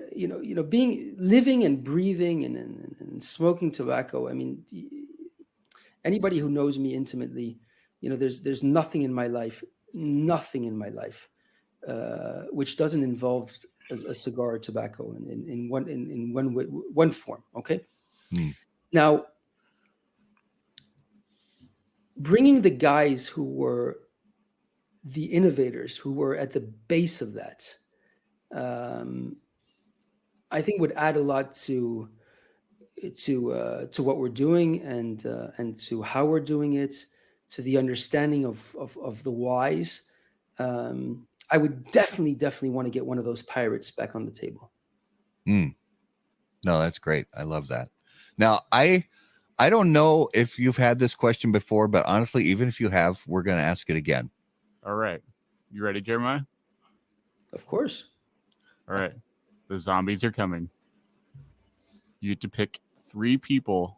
E: living and breathing and smoking tobacco. I mean, anybody who knows me intimately, there's nothing in my life which doesn't involve a cigar or tobacco in one form. Okay. Now, bringing the guys who were the innovators, who were at the base of that, I think would add a lot to what we're doing and to how we're doing it, to the understanding of the whys. I would definitely want to get one of those pirates back on the table.
A: No, that's great. I love that. Now, I don't know if you've had this question before, but honestly, even if you have, we're going to ask it again.
D: All right. You ready, Jeremiah?
E: Of course.
D: All right. The zombies are coming. You get to pick 3 people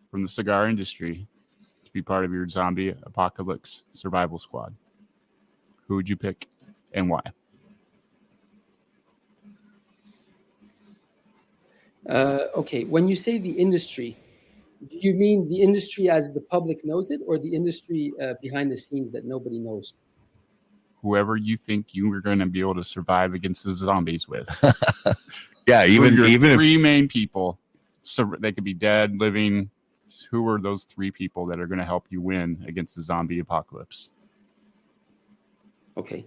D: from the cigar industry to be part of your zombie apocalypse survival squad. Who would you pick and why?
E: Okay. When you say the industry, do you mean the industry as the public knows it, or the industry behind the scenes that nobody knows?
D: Whoever you think you are going to be able to survive against the zombies with.
A: Yeah, even if
D: 3 main people, so they could be dead, living. Who are those 3 people that are going to help you win against the zombie apocalypse?
E: Okay.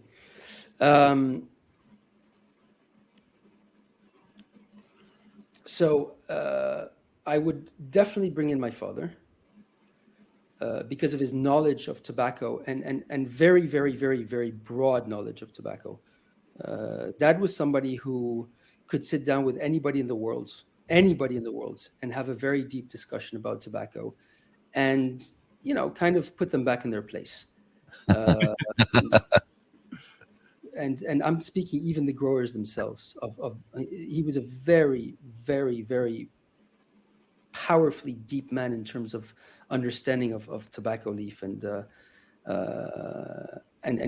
E: So I would definitely bring in my father because of his knowledge of tobacco and very, very, very, very broad knowledge of tobacco. Dad was somebody who could sit down with anybody in the world, and have a very deep discussion about tobacco and, kind of put them back in their place. And I'm speaking even the growers themselves. He was a very, very, very powerfully deep man in terms of understanding of tobacco leaf, and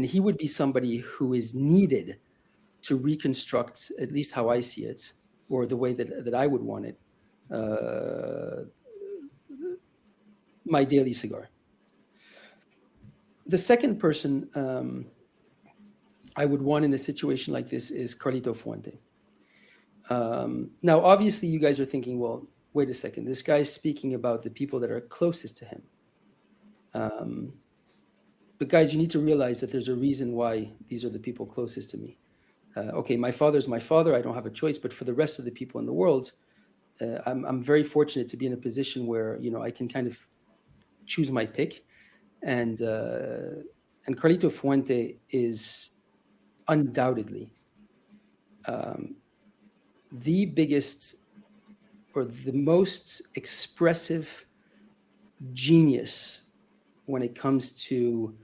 E: he would be somebody who is needed to reconstruct, at least how I see it, or the way that I would want it, my daily cigar. The second person I would want in a situation like this is Carlito Fuente. Now, obviously, you guys are thinking, well, wait a second, this guy's speaking about the people that are closest to him. But guys, you need to realize that there's a reason why these are the people closest to me. Okay, my father's my father. I don't have a choice. But for the rest of the people in the world, I'm very fortunate to be in a position where, you know, I can kind of choose my pick. And Carlito Fuente is undoubtedly the biggest or the most expressive genius when it comes to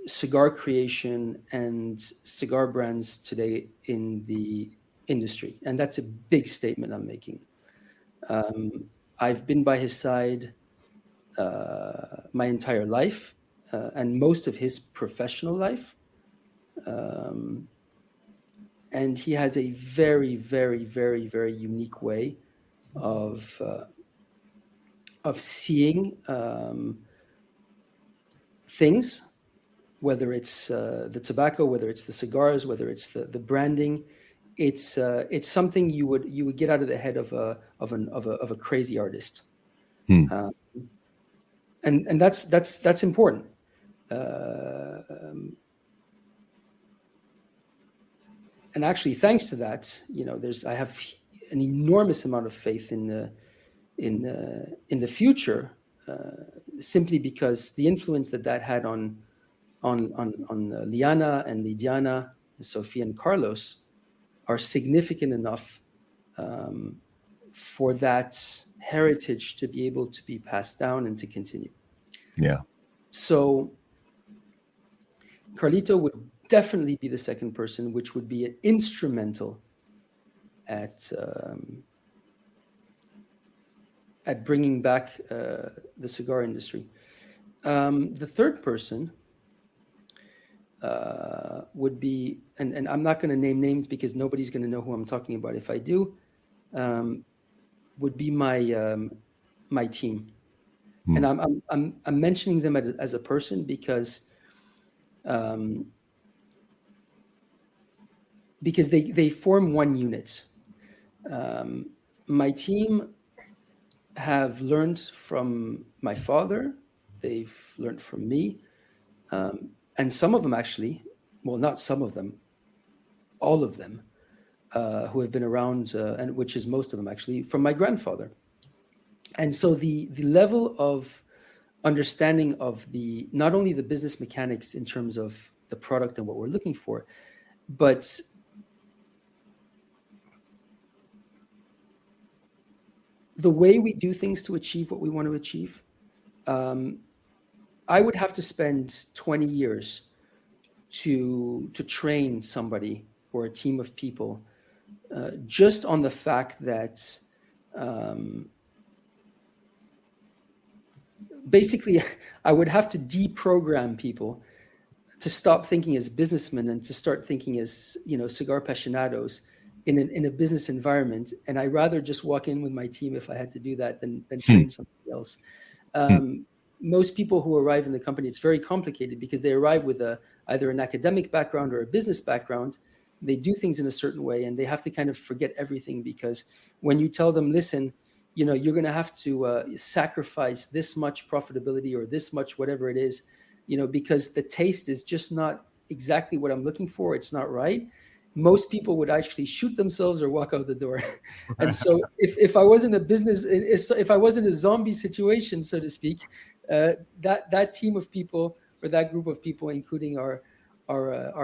E: cigar creation and cigar brands today in the industry. And that's a big statement I'm making. I've been by his side my entire life and most of his professional life. And he has a very, very, very, very unique way of seeing things, whether it's the tobacco, whether it's the cigars, whether it's the branding. It's something you would get out of the head of a crazy artist. And that's important. And actually, thanks to that, you know, I have an enormous amount of faith in the future, simply because the influence that had on Liana and Lidiana, and Sophia and Carlos are significant enough for that heritage to be able to be passed down and to continue.
A: Yeah.
E: So Carlito would definitely be the second person, which would be instrumental at bringing back the cigar industry. The third person would be, and I'm not going to name names because nobody's going to know who I'm talking about if I do, would be my team. And I'm mentioning them as a person because they form one unit. My team have learned from my father. They've learned from me. And some of them actually, well, not some of them, all of them who have been around, and which is most of them actually, from my grandfather. And so the level of understanding of not only the business mechanics in terms of the product and what we're looking for, but the way we do things to achieve what we want to achieve. I would have to spend 20 years to train somebody or a team of people just on the fact that basically I would have to deprogram people to stop thinking as businessmen and to start thinking as, you know, cigar apasionados in a business environment. And I'd rather just walk in with my team if I had to do that than train somebody else. Most people who arrive in the company, it's very complicated because they arrive with either an academic background or a business background. They do things in a certain way and they have to kind of forget everything, because when you tell them, listen, you know, you're going to have to sacrifice this much profitability or this much, whatever it is, you know, because the taste is just not exactly what I'm looking for. It's not right. Most people would actually shoot themselves or walk out the door. And so if I wasn't if I was in a zombie situation, so to speak, that team of people or that group of people, including our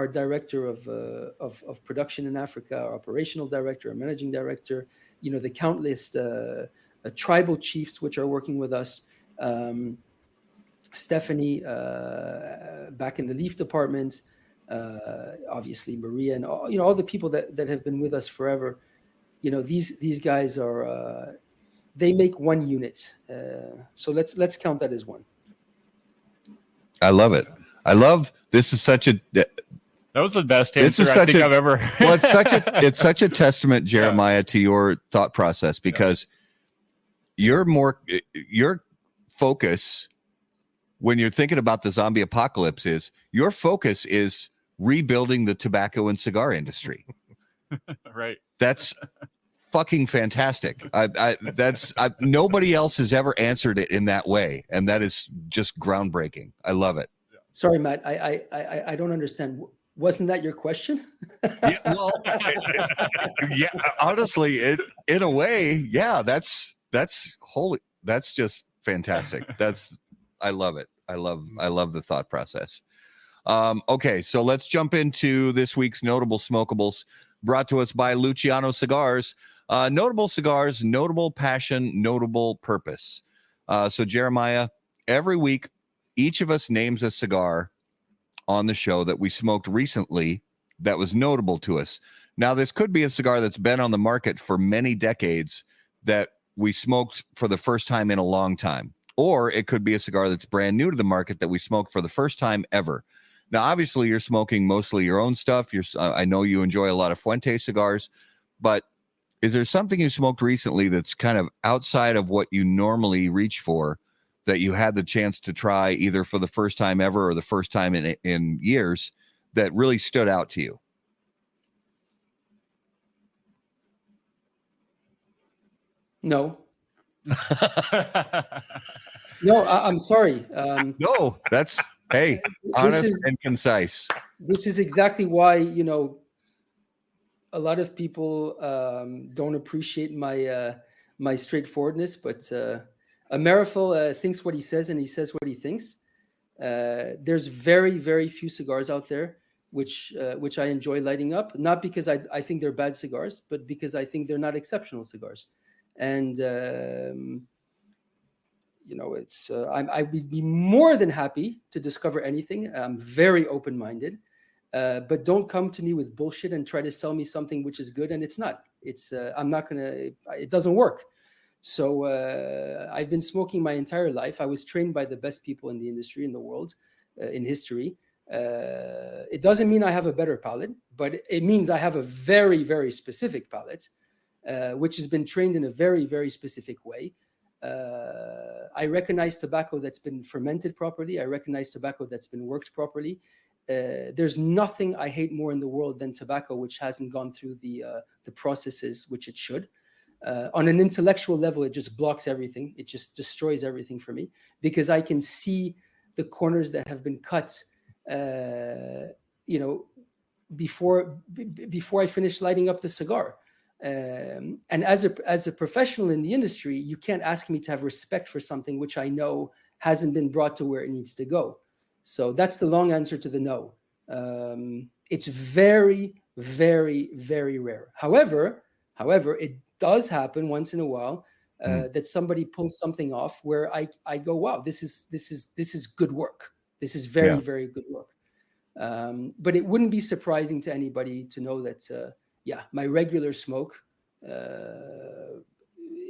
E: director of production in Africa, our operational director, our managing director, you know, the countless tribal chiefs which are working with us, Stephanie back in the leaf department, obviously Maria, and all, you know, all the people that have been with us forever. You know, these guys are they make 1 unit. So let's count that as 1.
A: I love it. I love this. Is such a
D: That was the best
A: This
D: answer
A: is
D: I
A: such
D: think
A: a-
D: I've ever.
A: well, it's such a testament, Jeremiah, to your thought process, because your focus when you're thinking about the zombie apocalypse is your focus is rebuilding the tobacco and cigar industry.
D: Right.
A: That's fucking fantastic. Nobody else has ever answered it in that way, and that is just groundbreaking. I love it.
E: Sorry, Matt. I don't understand. Wasn't that your question?
A: Yeah, well, yeah. Honestly, in a way, yeah. That's holy. That's just fantastic. I love it. I love the thought process. Okay, so let's jump into this week's notable smokables, brought to us by Luciano Cigars. Notable cigars, notable passion, notable purpose. So Jeremiah, every week, each of us names a cigar on the show that we smoked recently that was notable to us. Now, this could be a cigar that's been on the market for many decades that we smoked for the first time in a long time. Or it could be a cigar that's brand new to the market that we smoked for the first time ever. Now, obviously, you're smoking mostly your own stuff. I know you enjoy a lot of Fuente cigars, but is there something you smoked recently that's kind of outside of what you normally reach for that you had the chance to try either for the first time ever or the first time in years that really stood out to you?
E: No. No, I'm sorry.
A: No, that's, hey, honest and concise.
E: This is exactly why, a lot of people don't appreciate my straightforwardness, but Meerapfel thinks what he says and he says what he thinks. There's very, very few cigars out there which I enjoy lighting up, not because I think they're bad cigars, but because I think they're not exceptional cigars. And I would be more than happy to discover anything. I'm very open-minded, but don't come to me with bullshit and try to sell me something which is good and it's not. I'm not gonna. It doesn't work. So I've been smoking my entire life. I was trained by the best people in the industry, in the world, in history. It doesn't mean I have a better palate, but it means I have a very, very specific palate, which has been trained in a very, very specific way. I recognize tobacco that's been fermented properly. I recognize tobacco that's been worked properly. There's nothing I hate more in the world than tobacco which hasn't gone through the processes which it should. On an intellectual level, it just blocks everything. It just destroys everything for me because I can see the corners that have been cut, before I finish lighting up the cigar. And as a professional in the industry, you can't ask me to have respect for something which I know hasn't been brought to where it needs to go. So that's the long answer to the no. It's very, very, very rare. However, it does happen once in a while that somebody pulls something off where I go, wow, this is good work. This is very, very good work. But it wouldn't be surprising to anybody to know that, my regular smoke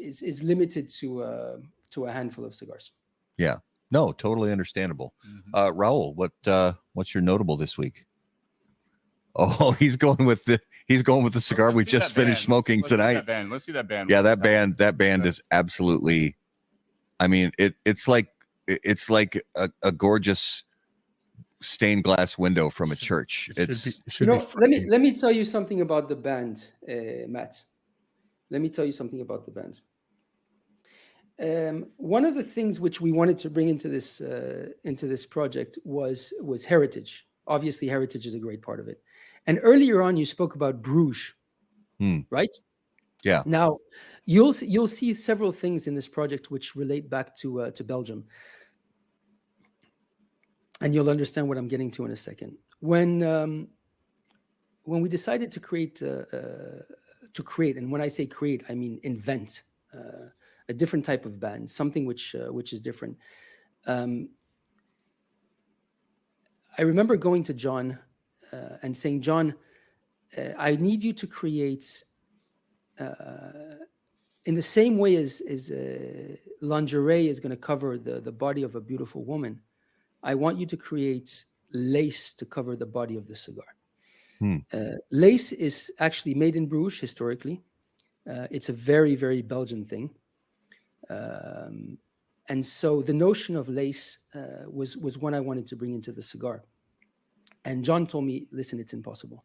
E: is limited to a handful of cigars.
A: Yeah, no, totally understandable.
D: Mm-hmm.
A: Raul, what's your notable this week? Oh, he's going with the cigar we just finished smoking tonight.
D: Let's see that band.
A: Yeah, that band is absolutely. I mean, it's like a gorgeous stained glass window from a church.
E: Let me tell you something about the band, Matt. Let me tell you something about the band. One of the things which we wanted to bring into this project was heritage. Obviously, heritage is a great part of it. And earlier on, you spoke about Bruges, right?
A: Yeah.
E: Now, you'll see several things in this project which relate back to Belgium, and you'll understand what I'm getting to in a second. When we decided to create, and when I say create, I mean invent a different type of band, something which is different. I remember going to John and saying, John, I need you to create in the same way as lingerie is going to cover the body of a beautiful woman, I want you to create lace to cover the body of the cigar. Lace is actually made in Bruges historically. It's a very, very Belgian thing. And so the notion of lace was one I wanted to bring into the cigar. And John told me, listen, it's impossible.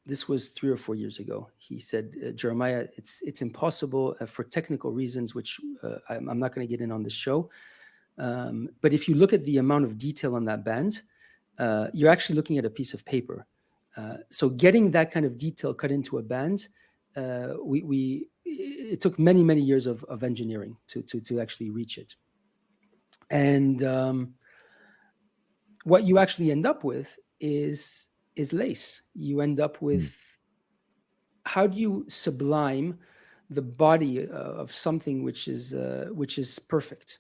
E: This was 3 or 4 years ago. He said, Jeremiah, it's impossible for technical reasons, which I'm not going to get in on this show. But if you look at the amount of detail on that band, you're actually looking at a piece of paper. So getting that kind of detail cut into a band, it took many, many years of engineering to actually reach it. And what you actually end up with is lace. You end up with, how do you sublime the body of something which is perfect?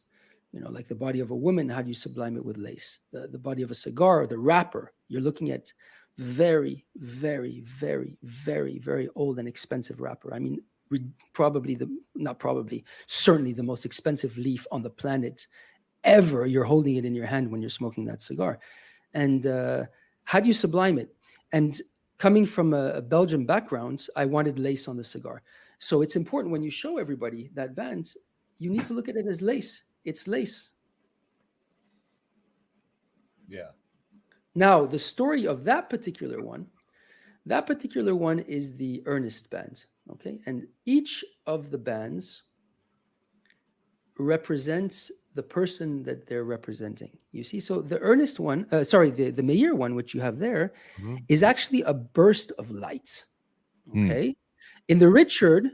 E: Like the body of a woman, how do you sublime it with lace? The body of a cigar, the wrapper, you're looking at very, very, very, very, very old and expensive wrapper. I mean, certainly the most expensive leaf on the planet ever. You're holding it in your hand when you're smoking that cigar. And how do you sublime it? And coming from a Belgian background, I wanted lace on the cigar. So it's important when you show everybody that band, you need to look at it as lace. It's lace.
A: Yeah.
E: Now, the story of that particular one is the Earnest band. Okay. And each of the bands represents the person that they're representing. You see, so the Earnest one, the Meyer one, which you have there, is actually a burst of light. Okay. In the Richard,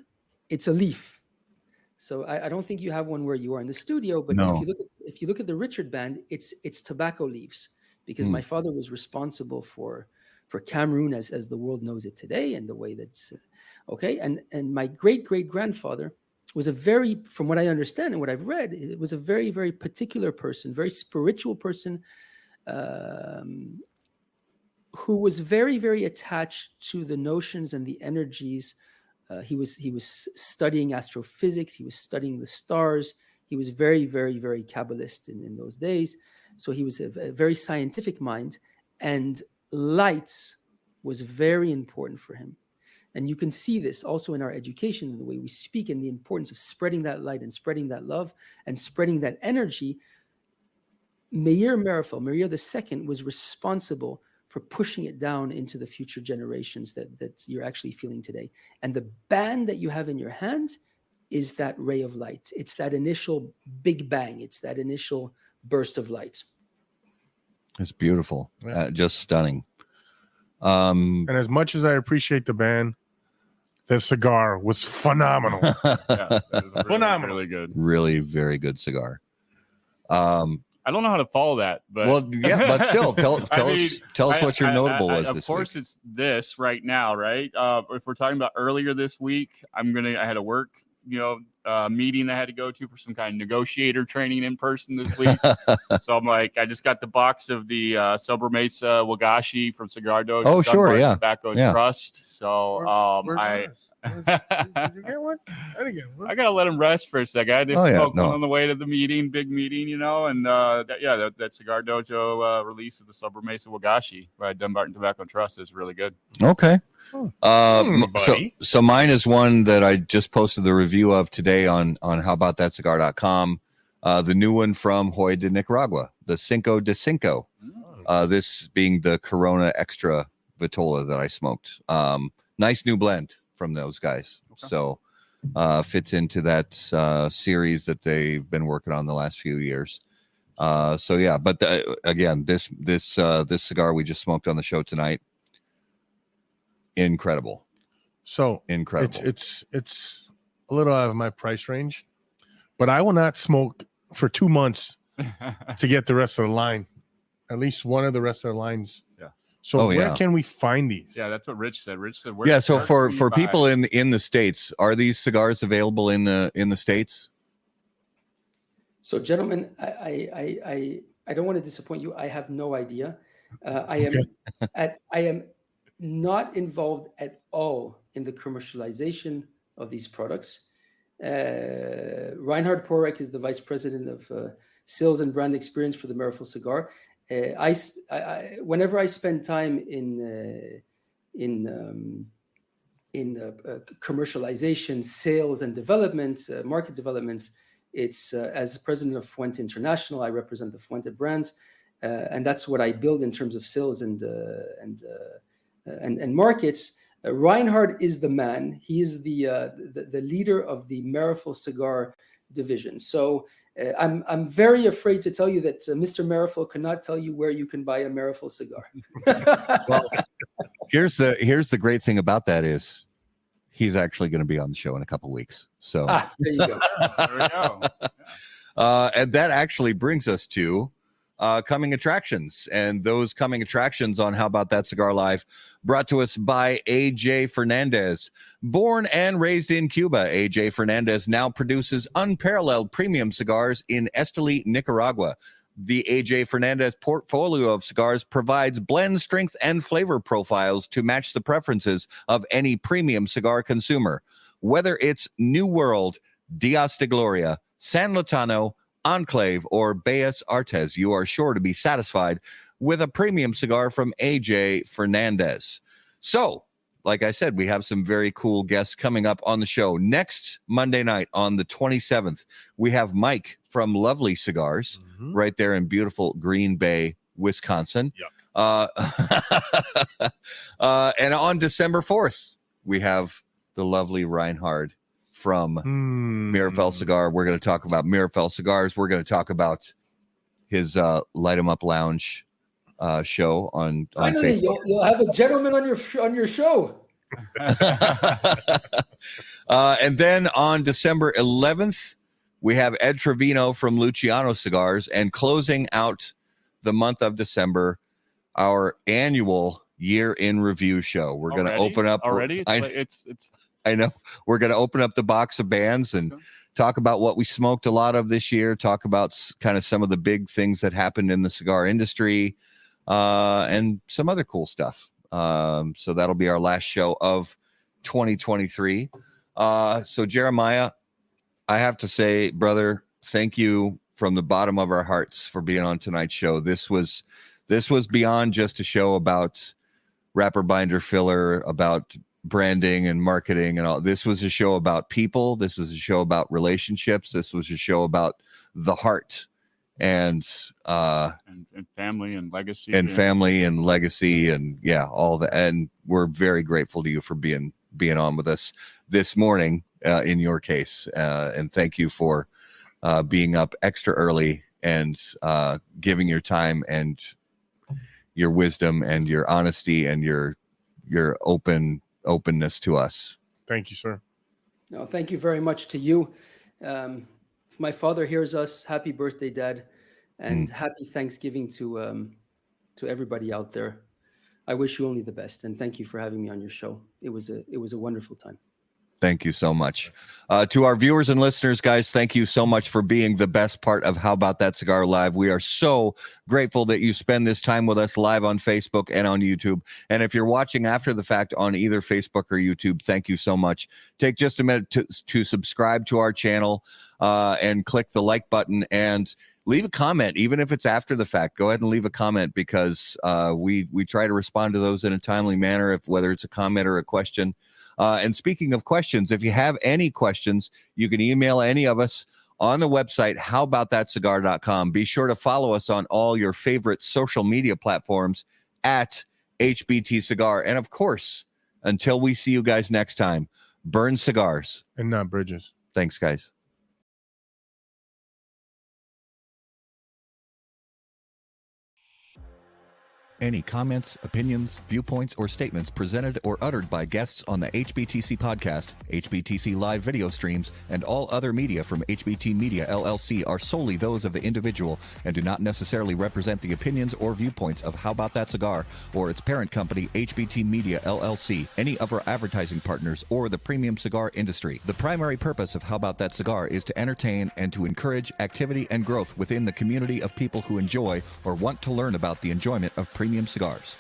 E: it's a leaf. So I don't think you have one where you are in the studio, but
A: No.
E: if you look at the Richard band, it's tobacco leaves, because my father was responsible for Cameroon as the world knows it today, and the way that's okay. And my great-great-grandfather was from what I understand and what I've read, it was a very, very particular person, very spiritual person, who was very, very attached to the notions and the energies. He was studying astrophysics. He was studying the stars. He was very, very, very Kabbalist in those days. So he was a very scientific mind, and light was very important for him. And you can see this also in our education, in the way we speak, and the importance of spreading that light and spreading that love and spreading that energy. Meyer II was responsible for pushing it down into the future generations that you're actually feeling today. And the band that you have in your hand is that ray of light. It's that initial big bang. It's that initial burst of light.
A: It's beautiful.
C: Yeah.
A: Just stunning.
C: And as much as I appreciate the band, the cigar was phenomenal.
D: Yeah, that was really,
C: Phenomenal.
D: really good.
A: Really very good cigar.
D: I don't know how to follow that, but
A: Well, yeah, but still, tell us what your notable was
D: of
A: this
D: course,
A: week.
D: it's this right now, right? If we're talking about earlier this week, I had a work, meeting I had to go to for some kind of negotiator training in person this week. So I'm like, I just got the box of the Sobremesa Wagashi from Cigar Dojo.
A: Oh, sure, yeah.
D: Tobacco
A: Yeah.
D: Trust. So
C: Did you get one? I didn't get one.
D: I gotta let him rest for a second. I had to
A: Oh, yeah,
D: smoke
A: no.
D: one on the way to the meeting, big meeting, and that Cigar Dojo release of the Sobremesa Wagashi by Dunbarton Tobacco Trust is really good.
A: Okay.
C: buddy.
A: So mine is one that I just posted the review of today on howaboutthatcigar.com. The new one from Hoy de Nicaragua, the Cinco de Cinco. This being the Corona Extra Vitola that I smoked. Nice new blend from those guys.
D: Okay.
A: So fits into that series that they've been working on the last few years. So yeah, but again, this cigar we just smoked on the show tonight, incredible.
C: So
A: Incredible.
C: It's a little out of my price range, but I will not smoke for 2 months to get the rest of the line, at least one of the rest of the lines.
D: Yeah.
C: So where can we find these?
D: Yeah, that's what Rich said. Rich said,
A: Yeah. So for people in the States, are these cigars available in the States?
E: So, gentlemen, I don't want to disappoint you. I have no idea. I am not involved at all in the commercialization these products. Reinhard Porek is the vice president of sales and brand experience for the Meerapfel cigar. Whenever I spend time in commercialization, sales, and development, market developments, it's as president of Fuente International, I represent the Fuente brands, and that's what I build in terms of sales and markets. Reinhard is the man. He is the leader of the Meerapfel cigar division. So I'm very afraid to tell you that Mr. Meerapfel cannot tell you where you can buy a Meerapfel cigar.
A: Well, here's the great thing about that is he's actually going to be on the show in a couple weeks. So
E: there you go.
D: There we go.
A: and that actually brings us to coming attractions, and those coming attractions on How About That Cigar Live brought to us by AJ Fernandez. Born and raised in Cuba, AJ Fernandez now produces unparalleled premium cigars in Esteli, Nicaragua. The AJ Fernandez portfolio of cigars provides blend strength and flavor profiles to match the preferences of any premium cigar consumer. Whether it's New World, Dias de Gloria, San Lotano, Enclave, or Bellas Artes, you are sure to be satisfied with a premium cigar from AJ Fernandez. So, like I said, we have some very cool guests coming up on the show. Next Monday night on the 27th, we have Mike from Lovely Cigars right there in beautiful Green Bay, Wisconsin. And on December 4th, we have the lovely Reinhard from Meerapfel Cigar. We're going to talk about Meerapfel Cigars. We're going to talk about his Light 'em Up Lounge show on
E: Finally,
A: Facebook.
E: you'll have a gentleman on your show.
A: And then on December 11th, we have Ed Trevino from Luciano Cigars, and closing out the month of December, our annual year in review show. We're going to open up
D: already.
A: I know. We're going to open up the box of bands and talk about what we smoked a lot of this year, talk about kind of some of the big things that happened in the cigar industry, and some other cool stuff. So that'll be our last show of 2023. So Jeremiah, I have to say, brother, thank you from the bottom of our hearts for being on tonight's show. This was beyond just a show about wrapper, binder, filler, about branding and marketing and all. This was a show about people. This was a show about relationships. This was a show about the heart and
D: family and legacy
A: and yeah, all that. And we're very grateful to you for being on with us this morning in your case. And thank you for being up extra early and giving your time and your wisdom and your honesty and your openness to us.
C: Thank you, sir.
E: No, thank you very much to you. If my father hears us, happy birthday, Dad, and happy Thanksgiving to everybody out there. I wish you only the best, and thank you for having me on your show. It was a wonderful time.
A: Thank you so much. To our viewers and listeners, guys, thank you so much for being the best part of How About That Cigar Live. We are so grateful that you spend this time with us live on Facebook and on YouTube. And if you're watching after the fact on either Facebook or YouTube, thank you so much. Take just a minute to subscribe to our channel and click the like button and leave a comment, even if it's after the fact. Go ahead and leave a comment because we try to respond to those in a timely manner, whether it's a comment or a question. And speaking of questions, if you have any questions, you can email any of us on the website, howaboutthatcigar.com. Be sure to follow us on all your favorite social media platforms at HBT Cigar. And of course, until we see you guys next time, burn cigars.
C: And not bridges.
A: Thanks, guys. Any comments, opinions, viewpoints, or statements presented or uttered by guests on the HBTC podcast, HBTC live video streams, and all other media from HBT Media LLC are solely those of the individual and do not necessarily represent the opinions or viewpoints of How About That Cigar or its parent company, HBT Media LLC, any of our advertising partners, or the premium cigar industry. The primary purpose of How About That Cigar is to entertain and to encourage activity and growth within the community of people who enjoy or want to learn about the enjoyment of premium cigars.